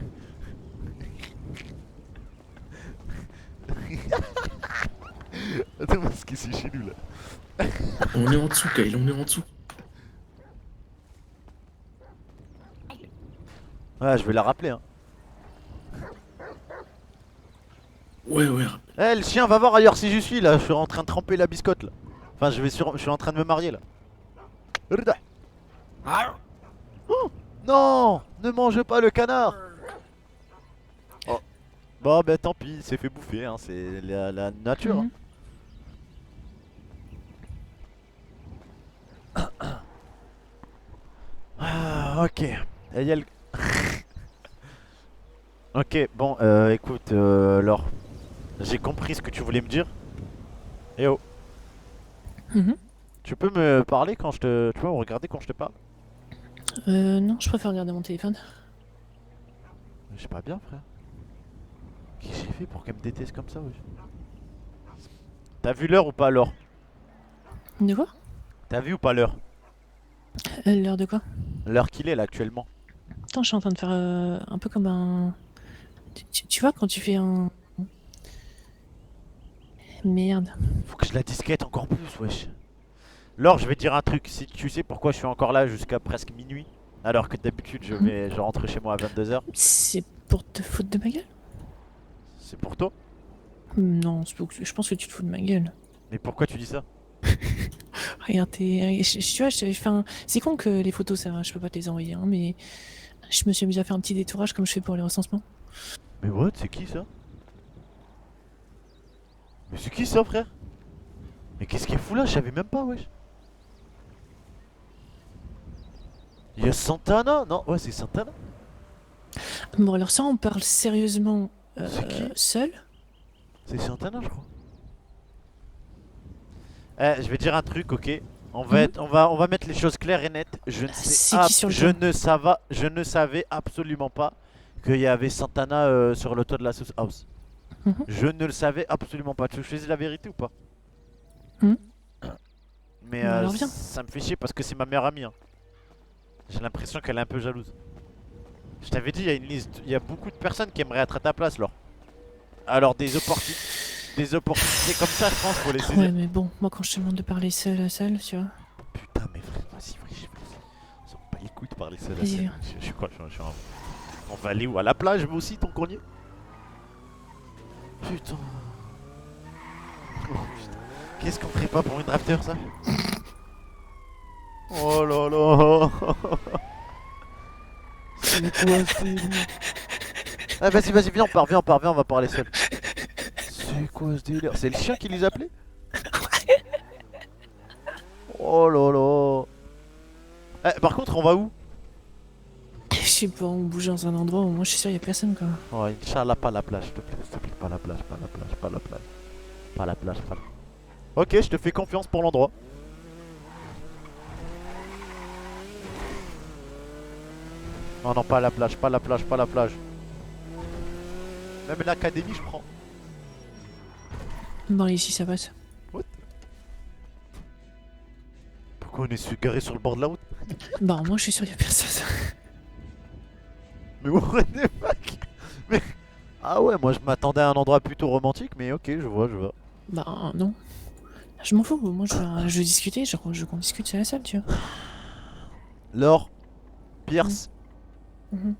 S2: Attends, parce que c'est chez nous là.
S23: On est en dessous, Kyle, on est en dessous.
S2: Ouais, je vais la rappeler, hein.
S23: Ouais.
S2: Eh, le chien, va voir ailleurs si je suis là. Je suis en train de tremper la biscotte là. Enfin, je suis en train de me marier là. Oh, non, ne mange pas le canard. Oh. Bon, bah tant pis, c'est fait bouffer, hein. C'est la nature. Ah, ok. Et y a le... Ok, bon, écoute, Laure. J'ai compris ce que tu voulais me dire. Eh oh. Tu peux me parler quand je te... Tu peux me regarder quand je te parle?
S9: Non, je préfère regarder mon téléphone.
S2: Je sais pas bien, frère. Qu'est-ce que j'ai fait pour qu'elle me déteste comme ça, wesh? T'as vu l'heure ou pas, Laure?
S9: De quoi?
S2: T'as vu ou pas l'heure?
S9: L'heure de quoi?
S2: L'heure qu'il est là actuellement.
S9: Attends, je suis en train de faire un peu comme un... Tu vois quand tu fais un... Merde.
S2: Faut que je la disquette encore plus, wesh. Laure, je vais te dire un truc. Si tu sais pourquoi je suis encore là jusqu'à presque minuit, alors que d'habitude je rentre chez moi à 22h.
S9: C'est pour te foutre de ma gueule?
S2: C'est pour toi?
S9: Non, je pense que tu te fous de ma gueule.
S2: Mais pourquoi tu dis ça?
S9: Regarde, tu vois, j'avais fait un... C'est con que les photos, ça, je peux pas te les envoyer, hein, mais je me suis amusé à faire un petit détourage comme je fais pour les recensements.
S2: Mais what? C'est qui ça? Mais c'est qui ça, frère? Mais qu'est-ce qu'il fout là? Je savais même pas, wesh. Il y a Santana? Non, ouais, c'est Santana.
S9: Bon, alors ça, on parle sérieusement seul.
S2: C'est Santana, je crois. Je vais dire un truc, ok? On va mettre les choses claires et nettes. Je ne savais absolument pas qu'il y avait Santana sur le toit de la sauce house. Je ne le savais absolument pas. Tu veux que je te dise la vérité ou pas? Mais
S9: Bah alors viens.
S2: ça me fait chier parce que c'est ma meilleure amie. Hein. J'ai l'impression qu'elle est un peu jalouse. Je t'avais dit, il y a une liste, il y a beaucoup de personnes qui aimeraient être à ta place, Laure. Alors des opportunités comme ça, je pense, faut les saisir.
S9: Ouais, mais bon, moi quand je te demande de parler seul à seul, tu vois.
S2: Putain, mais frère, vas-y, on s'en bat les couilles de parler seul à
S9: Vas-y,
S2: seul.
S9: viens.
S2: Je suis quoi? Je suis on va aller où? À la plage, moi aussi, ton cornier? Putain. Oh, putain. Qu'est-ce qu'on ferait pas pour une drafter, ça? Oh là là. C'est quoi ce délire? Ah, vas-y, viens, on part, on va parler seul. C'est quoi ce délire? C'est le chien qui les appelait? Oh là là. Eh, par contre, on va où?
S9: Je sais pas, on bouge dans un endroit où moi je suis sûr y'a personne quoi.
S2: Oh, Inch'Allah, pas la plage, s'il te plaît, pas la plage. Pas la plage. Ok, je te fais confiance pour l'endroit. Oh non, pas la plage. Même l'académie, je prends.
S9: Bon, ici ça passe.
S2: What? Pourquoi on est garé sur le bord de la route?
S9: Bah, moi je suis sûr y'a personne.
S2: Mais what the fuck? Mais... Ah ouais, moi je m'attendais à un endroit plutôt romantique, mais ok, je vois.
S9: Bah, non. Je m'en fous, moi je veux discuter, je veux qu'on discute sur la salle, tu vois.
S2: Laure, Pierce.
S9: Mhm.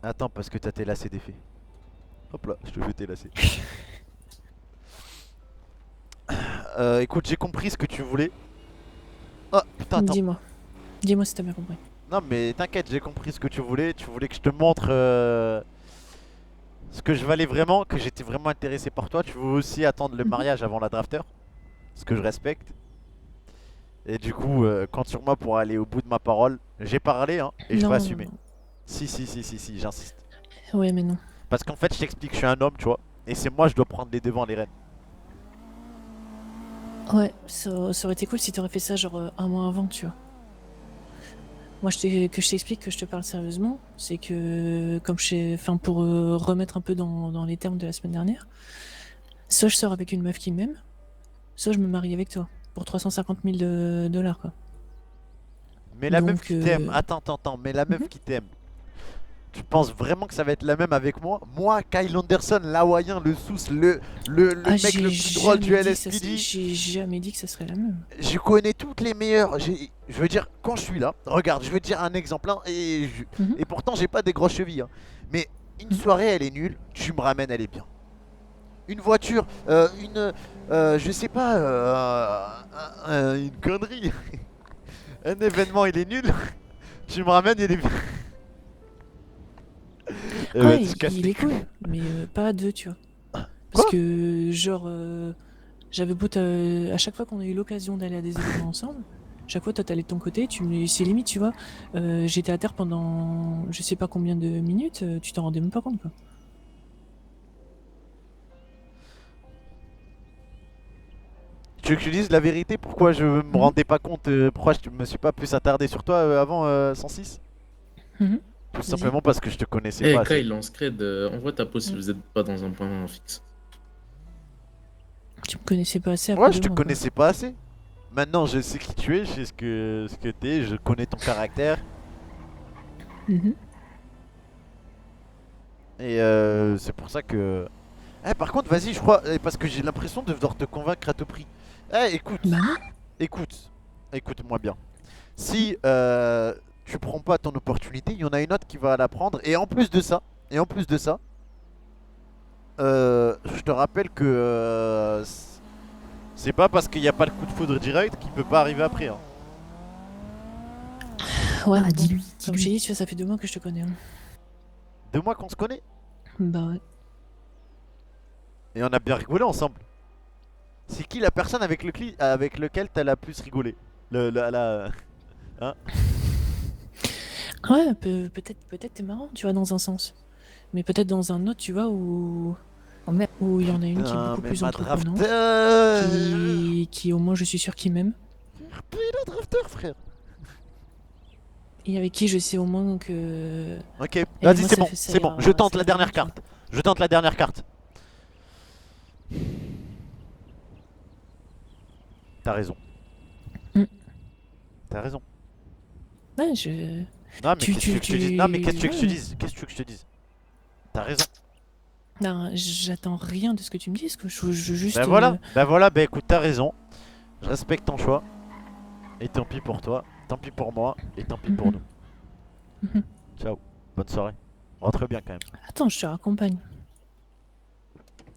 S2: Attends, parce que t'as tes lacets défaits. Hop là, je te fais tes lacets. Écoute, j'ai compris ce que tu voulais. Oh putain, attends.
S9: Dis-moi si t'as bien compris.
S2: Non mais t'inquiète, j'ai compris ce que tu voulais. Tu voulais que je te montre ce que je valais vraiment, que j'étais vraiment intéressé par toi. Tu veux aussi attendre le mariage avant la drafter, ce que je respecte. Et du coup, compte sur moi pour aller au bout de ma parole. J'ai parlé hein, et je vais assumer.
S9: Non.
S2: Si, j'insiste.
S9: Ouais mais non.
S2: Parce qu'en fait, je t'explique, je suis un homme, tu vois. Et c'est moi, je dois prendre les devants, les rênes.
S9: Ouais, ça aurait été cool si t'aurais fait ça genre un mois avant, tu vois. Moi, que je t'explique, que je te parle sérieusement, c'est que, comme pour remettre un peu dans les termes de la semaine dernière, soit je sors avec une meuf qui m'aime, soit je me marie avec toi, pour 350 000 $, quoi.
S2: Mais la meuf qui t'aime, attends, mais la meuf qui t'aime, tu penses vraiment que ça va être la même avec moi? Moi, Kyle Anderson, l'Hawaïen, le Sous, le mec le plus drôle du LSPD.
S9: J'ai jamais dit que ça serait la même.
S2: Je connais toutes les meilleures. Je veux dire, quand je suis là, regarde, je veux te dire un exemple, hein, et pourtant j'ai pas des grosses chevilles. Hein, mais une soirée, elle est nulle, tu me ramènes, elle est bien. Une voiture, je sais pas, une connerie. Un événement, il est nul, tu me ramènes, il est bien.
S9: Ouais, il est cool, mais pas à deux, tu vois. Parce que, genre, j'avais beau à chaque fois qu'on a eu l'occasion d'aller à des événements ensemble, chaque fois toi t'allais de ton côté, c'est limite, tu vois. J'étais à terre pendant je sais pas combien de minutes, tu t'en rendais même pas compte, quoi.
S2: Tu veux que je dise la vérité? Pourquoi je me rendais pas compte? Pourquoi je me suis pas plus attardé sur toi avant 106? Tout simplement parce que je te connaissais pas.
S23: Kyle, lance Scred, envoie ta pause si vous êtes pas dans un point fixe.
S9: Tu me connaissais pas assez.
S2: Ouais, je te connaissais pas assez. Maintenant, je sais qui tu es, je sais ce que t'es, je connais ton caractère. Et c'est pour ça que... Eh, par contre, vas-y, je crois, parce que j'ai l'impression de devoir te convaincre à tout prix. Eh, écoute, écoute-moi bien. Si tu prends pas ton opportunité, il y en a une autre qui va la prendre. Et en plus de ça, je te rappelle que c'est pas parce qu'il n'y a pas le coup de foudre direct qu'il peut pas arriver après. Hein.
S9: Ouais, dis-lui. Comme j'ai dit, tu vois, ça fait 2 mois que je te connais. Hein.
S2: 2 mois qu'on se connaît?
S9: Bah ouais.
S2: Et on a bien rigolé ensemble. C'est qui la personne avec lequel t'as la plus rigolé? Hein?
S9: Ouais, peut-être t'es marrant, tu vois, dans un sens. Mais peut-être dans un autre, tu vois, où il y en a une qui est beaucoup plus entreprenante. Qui au moins je suis sûr qu'il m'aime.
S2: Puis la drafter, frère.
S9: et avec qui je sais au moins que...
S2: Ok,
S9: Et
S2: vas-y,
S9: moi,
S2: c'est
S9: ça
S2: bon,
S9: fait- ça
S2: c'est bon.
S9: ira-
S2: Je tente
S9: ça
S2: la
S9: ira
S2: dernière
S9: bien, tu
S2: carte. Je tente la dernière carte. T'as raison. T'as raison.
S9: Ouais, je...
S2: Non, mais qu'est-ce que tu veux que je te dise? Non, mais qu'est-ce que tu veux que je te
S9: Ouais.
S2: dise? Qu'est-ce que tu veux que je te dise? T'as raison.
S9: Non, j'attends rien de ce que tu me dises, que je juste...
S2: Bah voilà, bah écoute, t'as raison. Je respecte ton choix. Et tant pis pour toi, tant pis pour moi, et tant pis pour nous. Ciao, bonne soirée. Rentre bien quand même.
S9: Attends, je te raccompagne.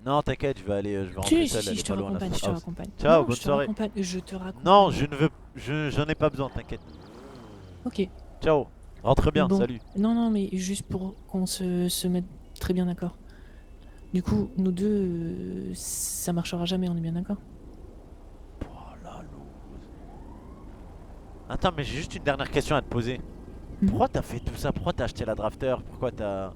S2: Non, t'inquiète, je vais rentrer seul, elle
S9: Je
S2: est
S9: te
S2: pas loin, la
S9: raccompagne, je te
S2: house.
S9: raccompagne.
S2: Ciao,
S9: Non,
S2: bonne soirée.
S9: Je te raccompagne.
S2: Non, je ne veux, j'en ai pas besoin, t'inquiète.
S9: Ok.
S2: Ciao, rentre bien,
S9: Bon.
S2: salut.
S9: Non, non, mais juste pour qu'on se mette très bien d'accord. Du coup, nous deux, ça marchera jamais, on est bien d'accord?
S2: Attends, mais j'ai juste une dernière question à te poser. Pourquoi t'as fait tout ça? Pourquoi t'as acheté la drafter? Pourquoi t'as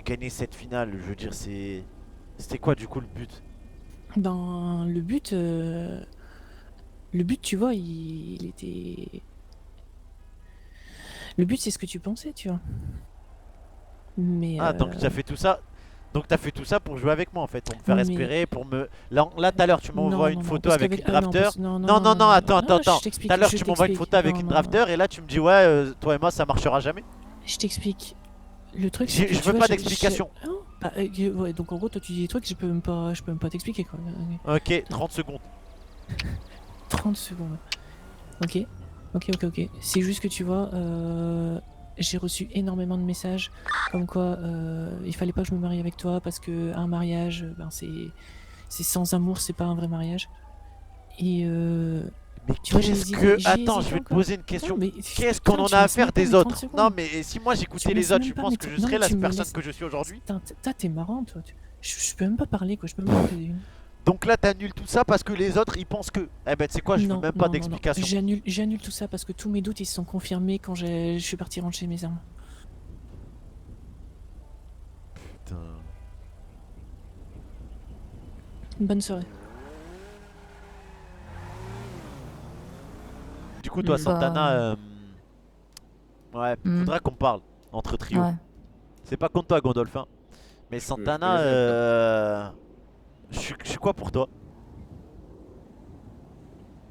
S2: gagné cette finale? Je veux dire, c'était quoi du coup le but?
S9: Ben, le but, tu vois, il était... Le but, c'est ce que tu pensais, tu vois. Mais...
S2: Ah, donc t'as fait tout ça? Donc t'as fait tout ça pour jouer avec moi en fait, pour me faire
S9: Mais-
S2: respirer, pour me... Là tout à l'heure tu m'envoies
S9: Non,
S2: une
S9: non,
S2: photo
S9: parce
S2: avec
S9: qu'avec-
S2: une
S9: non,
S2: drafter.
S9: parce- non,
S2: Attends.
S9: je
S2: Tout
S9: t'explique,
S2: à l'heure
S9: je
S2: tu m'envoies une
S9: t'explique.
S2: photo avec
S9: Non,
S2: une
S9: non,
S2: drafter et là tu me dis ouais, toi et moi ça marchera jamais.
S9: Je t'explique. Le truc,
S2: Je
S9: c'est que,
S2: veux
S9: tu vois,
S2: pas d'explication.
S9: Non, bah, ouais, donc en gros, toi tu dis des trucs que je peux même pas t'expliquer quoi.
S2: Ok, 30 secondes.
S9: 30 secondes. Ok. C'est juste que tu vois, j'ai reçu énormément de messages comme quoi il fallait pas que je me marie avec toi parce que un mariage, ben c'est sans amour, c'est pas un vrai mariage. Et
S2: Mais
S9: tu vois, j'ai
S2: qu'est-ce
S9: hésité-
S2: que...
S9: j'ai
S2: Attends,
S9: hésité
S2: je vais te
S9: encore.
S2: poser une question.
S9: Non, mais
S2: Qu'est-ce
S9: putain,
S2: qu'on en
S9: tu
S2: a
S9: me
S2: à
S9: laisses
S2: faire
S9: même pas
S2: des
S9: mes 30
S2: autres?
S9: secondes.
S2: Non mais si moi j'écoutais
S9: me
S2: les
S9: laisses
S2: autres,
S9: même
S2: tu
S9: pas
S2: penses
S9: mes
S2: que je
S9: 30
S2: serais
S9: non,
S2: la
S9: tu me
S2: personne
S9: laisses-
S2: que je suis aujourd'hui?
S9: Putain, t'es marrant toi. Je peux même pas parler quoi, je peux même pas...
S2: Donc là t'annules tout ça parce que les autres ils pensent que... Eh ben tu sais quoi, je veux même pas d'explication.
S9: J'annule tout ça parce que tous mes doutes ils se sont confirmés quand je suis parti ranger mes armes.
S2: Putain...
S9: Bonne soirée.
S2: Du coup toi Santana, ouais, faudra qu'on parle entre trio.
S17: Ouais.
S2: C'est pas contre toi Gondolf, hein. Mais Santana, je suis quoi pour toi?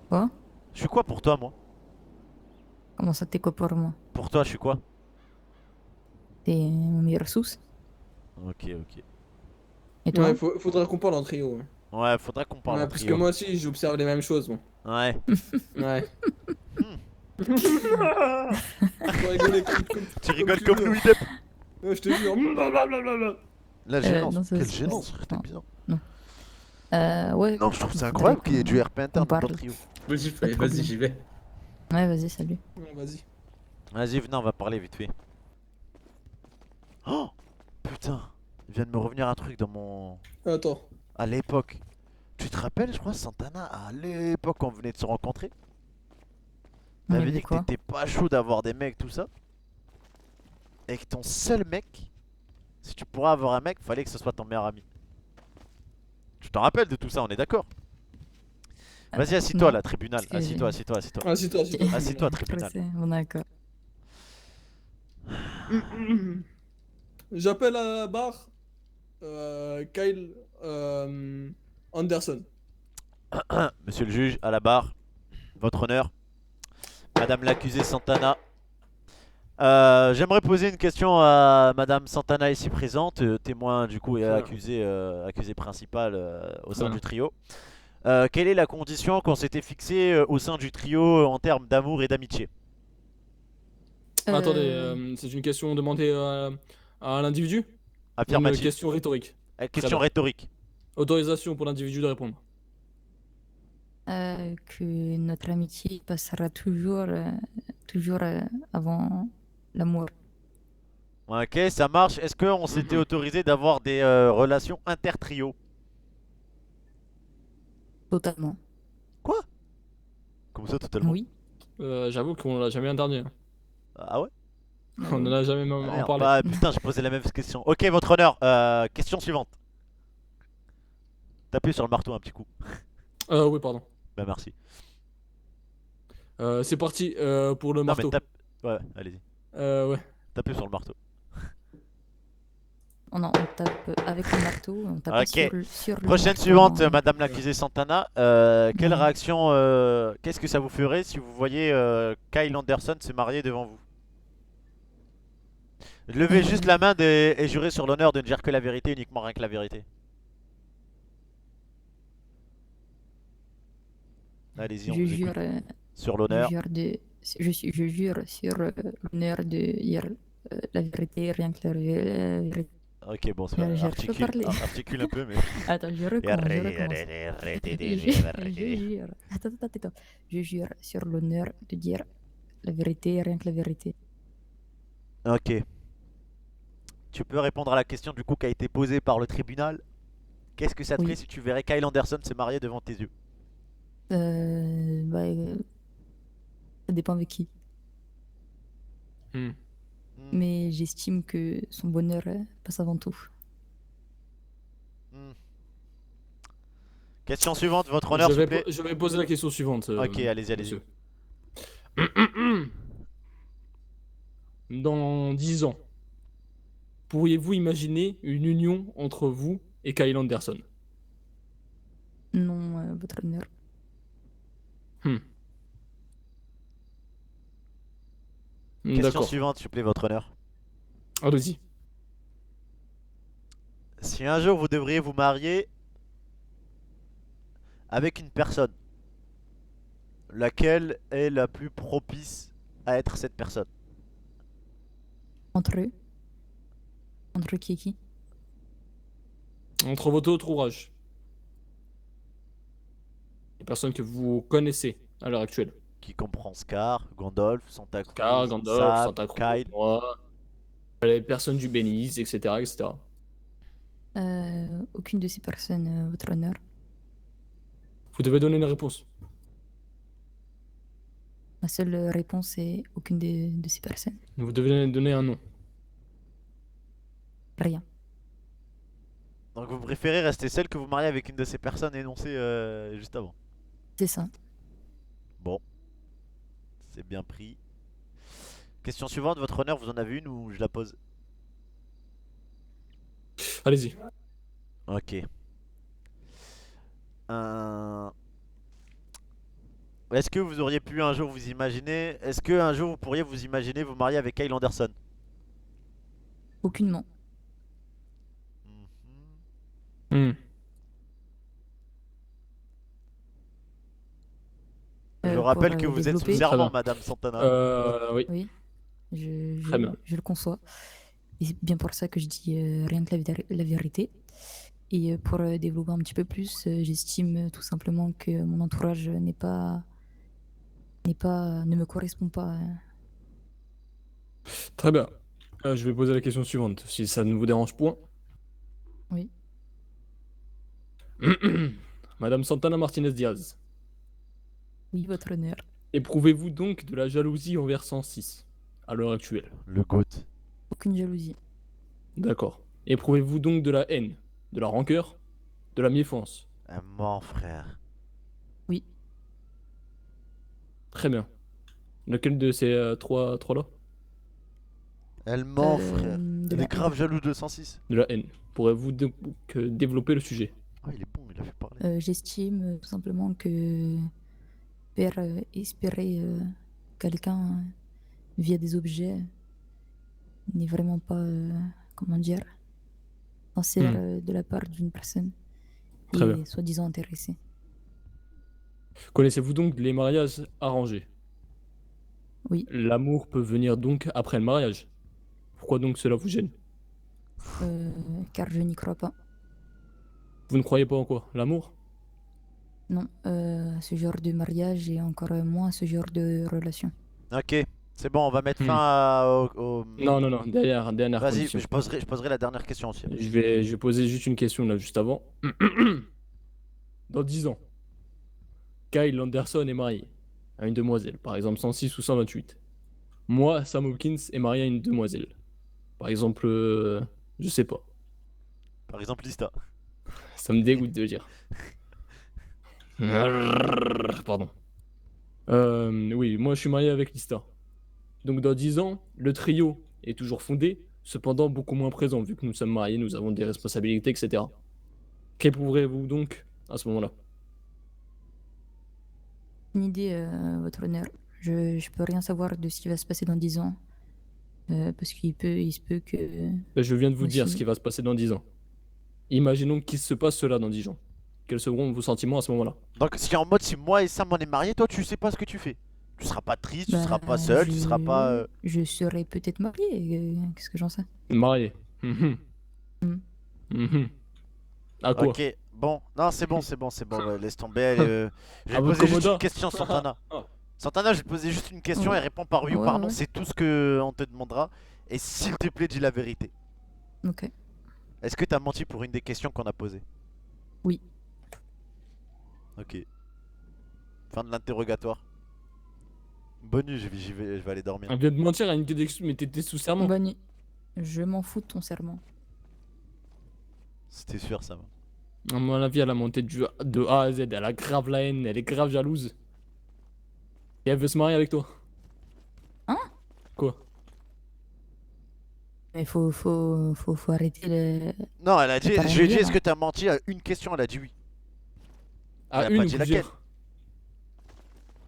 S17: Quoi?
S2: Je suis quoi pour toi moi?
S17: Comment ça, t'es quoi pour moi?
S2: Pour toi je suis quoi?
S17: T'es mon meilleur sauce?
S2: Ok.
S17: Et toi?
S5: Ouais, faudra qu'on parle en trio.
S2: Ouais, faudra qu'on parle
S5: Ouais,
S2: en
S5: parce
S2: trio.
S5: que moi aussi j'observe les mêmes choses, bon.
S2: Ouais.
S5: Ouais. Faut rigoler
S2: Tu rigoles comme Louis Depp.
S5: Ouais, je te jure. Blablabla.
S2: La gênance,
S17: non, ça,
S2: quelle
S17: c'est-
S2: gênance, c'était bizarre.
S17: Ouais.
S2: Non, je trouve c'est incroyable qu'il y ait du RP interne dans le trio.
S23: Vas-y, j'y vais.
S17: Ouais, vas-y, salut.
S5: Ouais, vas-y.
S2: Vas-y, venez, on va parler vite fait. Oh putain, il vient de me revenir un truc dans mon...
S5: Attends.
S2: À l'époque. Tu te rappelles, je crois, Santana, à l'époque, quand on venait de se rencontrer, t'avais
S17: Mais
S2: dit que
S17: quoi?
S2: t'étais pas chaud d'avoir des mecs, tout ça. Et que ton seul mec, si tu pourrais avoir un mec, fallait que ce soit ton meilleur ami. Tu t'en rappelles de tout ça, on est d'accord? Vas-y, assis-toi
S17: non,
S2: là, tribunal.
S17: parce que
S2: Assis-toi. Assis-toi, tribunal.
S17: Pressé, bon, d'accord.
S5: J'appelle à la barre Kyle Anderson.
S2: Monsieur le juge, à la barre, votre honneur, Madame l'accusée Santana. J'aimerais poser une question à Madame Santana ici présente, témoin du coup et accusée principale au sein du trio. Quelle est la condition qu'on s'était fixée au sein du trio en termes d'amour et d'amitié?
S5: Attendez, c'est une question demandée à l'individu?
S2: Affirmatif.
S5: Une question rhétorique.
S2: Question
S5: Très bien.
S2: rhétorique.
S5: Autorisation pour l'individu de répondre.
S17: Que notre amitié passera toujours avant l'amour.
S2: Ok, ça marche. Est-ce qu'on s'était autorisé d'avoir des relations inter-trio?
S17: Totalement.
S2: Quoi? Comme ça, totalement?
S17: Oui.
S5: J'avoue qu'on l'a jamais interdit.
S2: Ah ouais?
S5: On en a jamais même en
S2: Merde,
S5: parlé.
S2: bah, putain, j'ai posé la même question. Ok, votre honneur, question suivante. Tapez sur le marteau un petit coup.
S5: Oui, pardon.
S2: Bah merci.
S5: C'est parti pour le marteau.
S2: Ouais, allez-y.
S5: Ouais.
S2: Tapez sur le marteau.
S15: Oh non, on tape avec le marteau, on tape sur le
S2: Prochaine
S15: marteau,
S2: suivante,
S15: non.
S2: Madame l'accusée Santana. Quelle réaction, qu'est-ce que ça vous ferait si vous voyez Kyle Anderson se marier devant vous? Levez juste la main et jurez sur l'honneur de ne dire que la vérité, uniquement rien que la vérité. Allez-y, on
S15: Je
S2: vous
S15: jure,
S2: écoute. Sur l'honneur.
S15: Je jure sur l'honneur de dire la vérité, rien que la vérité.
S2: Ok, bon, c'est pas articule un peu, mais.
S15: Attends, je recommence. Je jure. Attends. Je jure sur l'honneur de dire la vérité, rien que la vérité.
S2: Ok. Tu peux répondre à la question du coup qui a été posée par le tribunal. Qu'est-ce que ça te ferait si tu verrais Kyle Anderson se marier devant tes yeux?
S15: Ça dépend avec qui. Mais j'estime que son bonheur passe avant tout.
S2: Question suivante, votre honneur, s'il vous plaît.
S5: Je vais poser la question suivante.
S2: Ok, allez-y.
S5: Dans 10 ans, pourriez-vous imaginer une union entre vous et Kyle Anderson?
S15: Non, votre honneur.
S2: Question suivante, s'il vous plaît, votre honneur.
S5: Allez-y.
S2: Si un jour vous devriez vous marier avec une personne, laquelle est la plus propice à être cette personne?
S15: Entre eux? Entre qui et qui?
S5: Entre votre entourage. Les personnes que vous connaissez à l'heure actuelle.
S2: Qui comprend Scar, Gandalf, Santa Cruz,
S5: Gandalf,
S2: Sam,
S5: Santa Cruz,
S2: Kyle.
S5: moi, les personnes du Belize, etc.
S15: Aucune de ces personnes, votre honneur.
S5: Vous devez donner une réponse.
S15: Ma seule réponse est aucune de ces personnes.
S5: Vous devez donner un nom.
S15: Rien.
S2: Donc vous préférez rester seul que vous marier avec une de ces personnes énoncées juste avant?
S15: C'est ça.
S2: Bon. C'est bien pris. Question suivante, votre honneur, vous en avez une ou je la pose?
S5: Allez-y.
S2: Ok. Est-ce que vous auriez pu un jour vous imaginer... Est-ce que un jour vous pourriez vous imaginer vous marier avec Kyle Anderson?
S15: Aucunement.
S2: Je rappelle que vous êtes sous serment, Madame Santana.
S5: Oui.
S15: Oui,
S5: Très bien.
S15: je le conçois. Et c'est bien pour ça que je dis rien que la vérité. Et pour développer un petit peu plus, j'estime tout simplement que mon entourage ne me correspond pas.
S5: Très bien. Je vais poser la question suivante, si ça ne vous dérange point.
S15: Oui.
S5: Madame Santana Martinez Diaz.
S15: Oui, votre honneur.
S5: Éprouvez-vous donc de la jalousie envers 106 à l'heure actuelle?
S2: Le GOAT.
S15: Aucune jalousie.
S5: D'accord. Éprouvez-vous donc de la haine, de la rancœur, de la méfiance?
S2: Un mort, frère.
S15: Oui.
S5: Très bien. Lequel de ces trois-là?
S2: Elle ment, frère. Elle est grave jalouse de 106.
S5: De la haine. Pourrez-vous donc développer le sujet?
S2: Ah, il est bon, il a fait parler.
S15: J'estime tout simplement que faire espérer quelqu'un via des objets n'est vraiment pas, comment dire, sincère de la part d'une personne
S5: Très bien.
S15: soi-disant intéressée.
S5: Connaissez-vous donc les mariages arrangés?
S15: Oui.
S5: L'amour peut venir donc après le mariage. Pourquoi donc cela vous gêne?
S15: Car je n'y crois pas.
S5: Vous ne croyez pas en quoi? L'amour?
S15: Non, ce genre de mariage et encore moins ce genre de relation.
S2: Ok, c'est bon, on va mettre fin au...
S5: Non, dernière
S2: Vas-y,
S5: condition.
S2: je poserai la dernière question aussi.
S5: Je vais poser juste une question là, juste avant. Dans 10 ans, Kyle Anderson est marié à une demoiselle, par exemple 106 ou 128. Moi, Sam Hopkins est marié à une demoiselle. Par exemple, je sais pas.
S2: Par exemple, Lista.
S5: Ça me dégoûte de le dire. Pardon. Oui, moi je suis marié avec Lista. Donc dans 10 ans, le trio est toujours fondé, cependant beaucoup moins présent, vu que nous sommes mariés, nous avons des responsabilités, etc. Qu'éprouverez-vous donc à ce moment-là?
S15: Une idée, votre honneur. Je peux rien savoir de ce qui va se passer dans 10 ans. Parce il se peut que...
S5: Je viens de vous dire
S15: aussi-
S5: ce qui va se passer dans 10 ans. Imaginons qu'il se passe cela dans 10 ans. Quels seront vos sentiments à ce moment-là?
S2: Donc c'est en mode si moi et Sam on est mariés, toi tu sais pas ce que tu fais. Tu seras pas triste, tu seras pas
S15: Bah,
S2: seul, tu seras pas...
S15: Je serai peut-être mariée, qu'est-ce que j'en sais?
S5: Marié. À quoi?
S2: Ok, bon, non c'est bon, ouais, laisse tomber. Je vais
S5: À
S2: te
S5: votre
S2: poser juste
S5: commoda.
S2: une question, Santana. Santana, je vais te poser juste une question
S15: Ouais.
S2: et réponds par oui ou
S15: Ouais,
S2: par non,
S15: ouais.
S2: c'est tout ce que on te demandera. Et s'il te plaît, dis la vérité.
S15: Ok.
S2: Est-ce que t'as menti pour une des questions qu'on a posées?
S15: Oui.
S2: Ok. Fin de l'interrogatoire. Bonne nuit, je vais aller dormir.
S5: On vient de mentir à une question, mais t'étais sous serment.
S15: Bonne nuit. Je m'en fous de ton serment.
S2: C'était sûr, ça va.
S5: À mon avis, elle a monté de A à Z, elle a grave la haine, elle est grave jalouse. Et elle veut se marier avec toi.
S15: Hein?
S5: Quoi?
S15: Mais faut arrêter le...
S2: Non, elle a dit,
S15: T'as
S2: je lui ai dit,
S15: rien,
S2: est-ce que t'as menti à une question? Elle a dit oui.
S5: À
S2: Elle a
S5: une
S2: pas
S5: ou
S2: dit
S5: plusieurs?
S2: laquelle.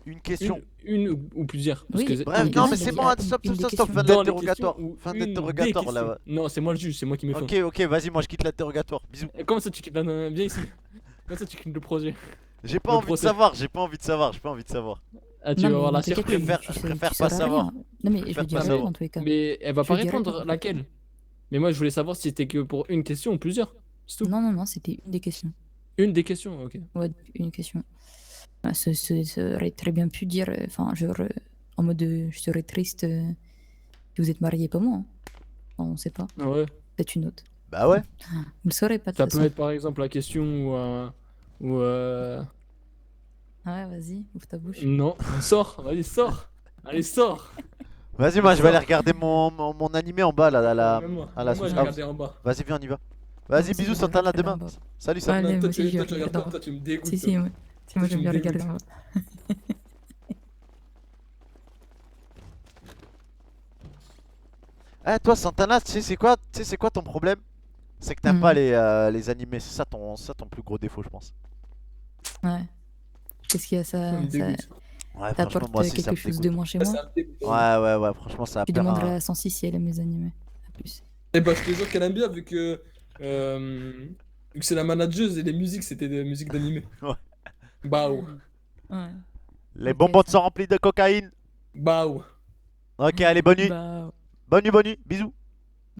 S2: Une question.
S5: Une ou plusieurs? Parce
S15: Oui,
S5: que
S2: Bref,
S15: une
S2: non, mais
S15: question,
S2: c'est
S15: il
S2: bon,
S15: a
S2: stop,
S15: une
S2: stop,
S15: des
S2: stop,
S15: questions.
S2: fin de
S5: Dans les
S2: l'interrogatoire.
S5: questions ou
S2: Fin de
S5: une
S2: l'interrogatoire
S5: des
S2: là.
S5: questions. Non, c'est moi le juge, c'est moi qui mets fin.
S2: Ok, vas-y, moi je quitte l'interrogatoire. Bisous.
S5: Et comment ça tu quittes la... Viens ici. Comment ça tu quittes le projet?
S2: J'ai pas
S5: Le
S2: envie de
S5: procès.
S2: savoir, j'ai pas envie de savoir.
S5: Ah, tu
S15: Non,
S5: vas
S15: mais
S5: avoir la
S15: dans tous les
S5: surprise.
S15: cas,
S2: préfère-
S15: tu
S2: je préfère
S15: tu
S2: pas
S15: sauras
S2: savoir.
S15: rien. Non mais je
S2: préfère
S15: vais
S2: pas
S15: dire
S2: savoir.
S15: dans tous les cas.
S5: Mais elle va
S15: Je
S5: pas
S15: vais dire
S5: répondre
S15: répondre.
S5: laquelle. Mais moi je voulais savoir si c'était que pour une question ou plusieurs. C'est tout.
S15: Non, c'était une des questions.
S5: Une des questions, ok.
S15: Ouais, une question. Ah, ça aurait très bien pu dire, enfin, genre, en mode, je serais triste que vous êtes marié, pas moi. Hein. Enfin, on sait pas.
S5: Ouais.
S15: Peut-être une autre.
S2: Bah ouais.
S15: Vous le saurez pas de
S5: Ça
S15: toute
S5: peut
S15: façon.
S5: être par exemple la question ou
S15: Ouais, vas-y, ouvre ta bouche.
S5: Non, sors, vas-y, sors. Allez, sors.
S2: Vas-y, moi je vais aller regarder mon animé en bas là,
S5: Même moi,
S2: à la
S5: je
S2: sous-
S5: regardais en bas.
S2: Vas-y, viens, on y va. Vas-y, bisous, Santana, à demain. Salut,
S15: Ouais,
S2: Santana.
S15: allez,
S5: Toi,
S15: moi
S5: tu
S15: aussi, je
S5: regardes
S15: regarde
S5: pas,
S15: en bas.
S5: toi, tu me dégoûtes.
S15: Si,
S5: toi.
S15: moi
S5: Toi,
S15: j'aime
S5: tu
S15: bien
S5: me
S15: regarder en
S5: dégoûtes.
S15: bas.
S2: Eh, toi, Santana, tu sais c'est quoi ton problème? C'est que t'aimes pas les animés, c'est ça ton plus gros défaut, je pense.
S15: Ouais. Qu'est-ce qu'il y a,
S5: Ça me dégoûte.
S2: Ouais,
S15: ça
S2: franchement,
S15: apporte
S2: moi aussi, ça
S15: quelque
S2: me
S15: chose de
S2: dégoûte.
S15: moins chez moi?
S5: Ça me dégoûte.
S2: Ouais, franchement, ça a
S15: Tu
S2: perdu
S15: demanderas
S2: un...
S15: à Sansi si elle aime les animés. À plus.
S5: Eh bah, je te jure qu'elle aime bien vu que c'est la manageuse et les musiques c'était des musiques d'animé.
S2: Ouais.
S5: Bao.
S15: Ouais.
S2: Les bonbons sont remplis de cocaïne.
S5: Bao.
S2: Ok, allez, bonne nuit.
S15: Bah,
S2: Bonne nuit, bisous.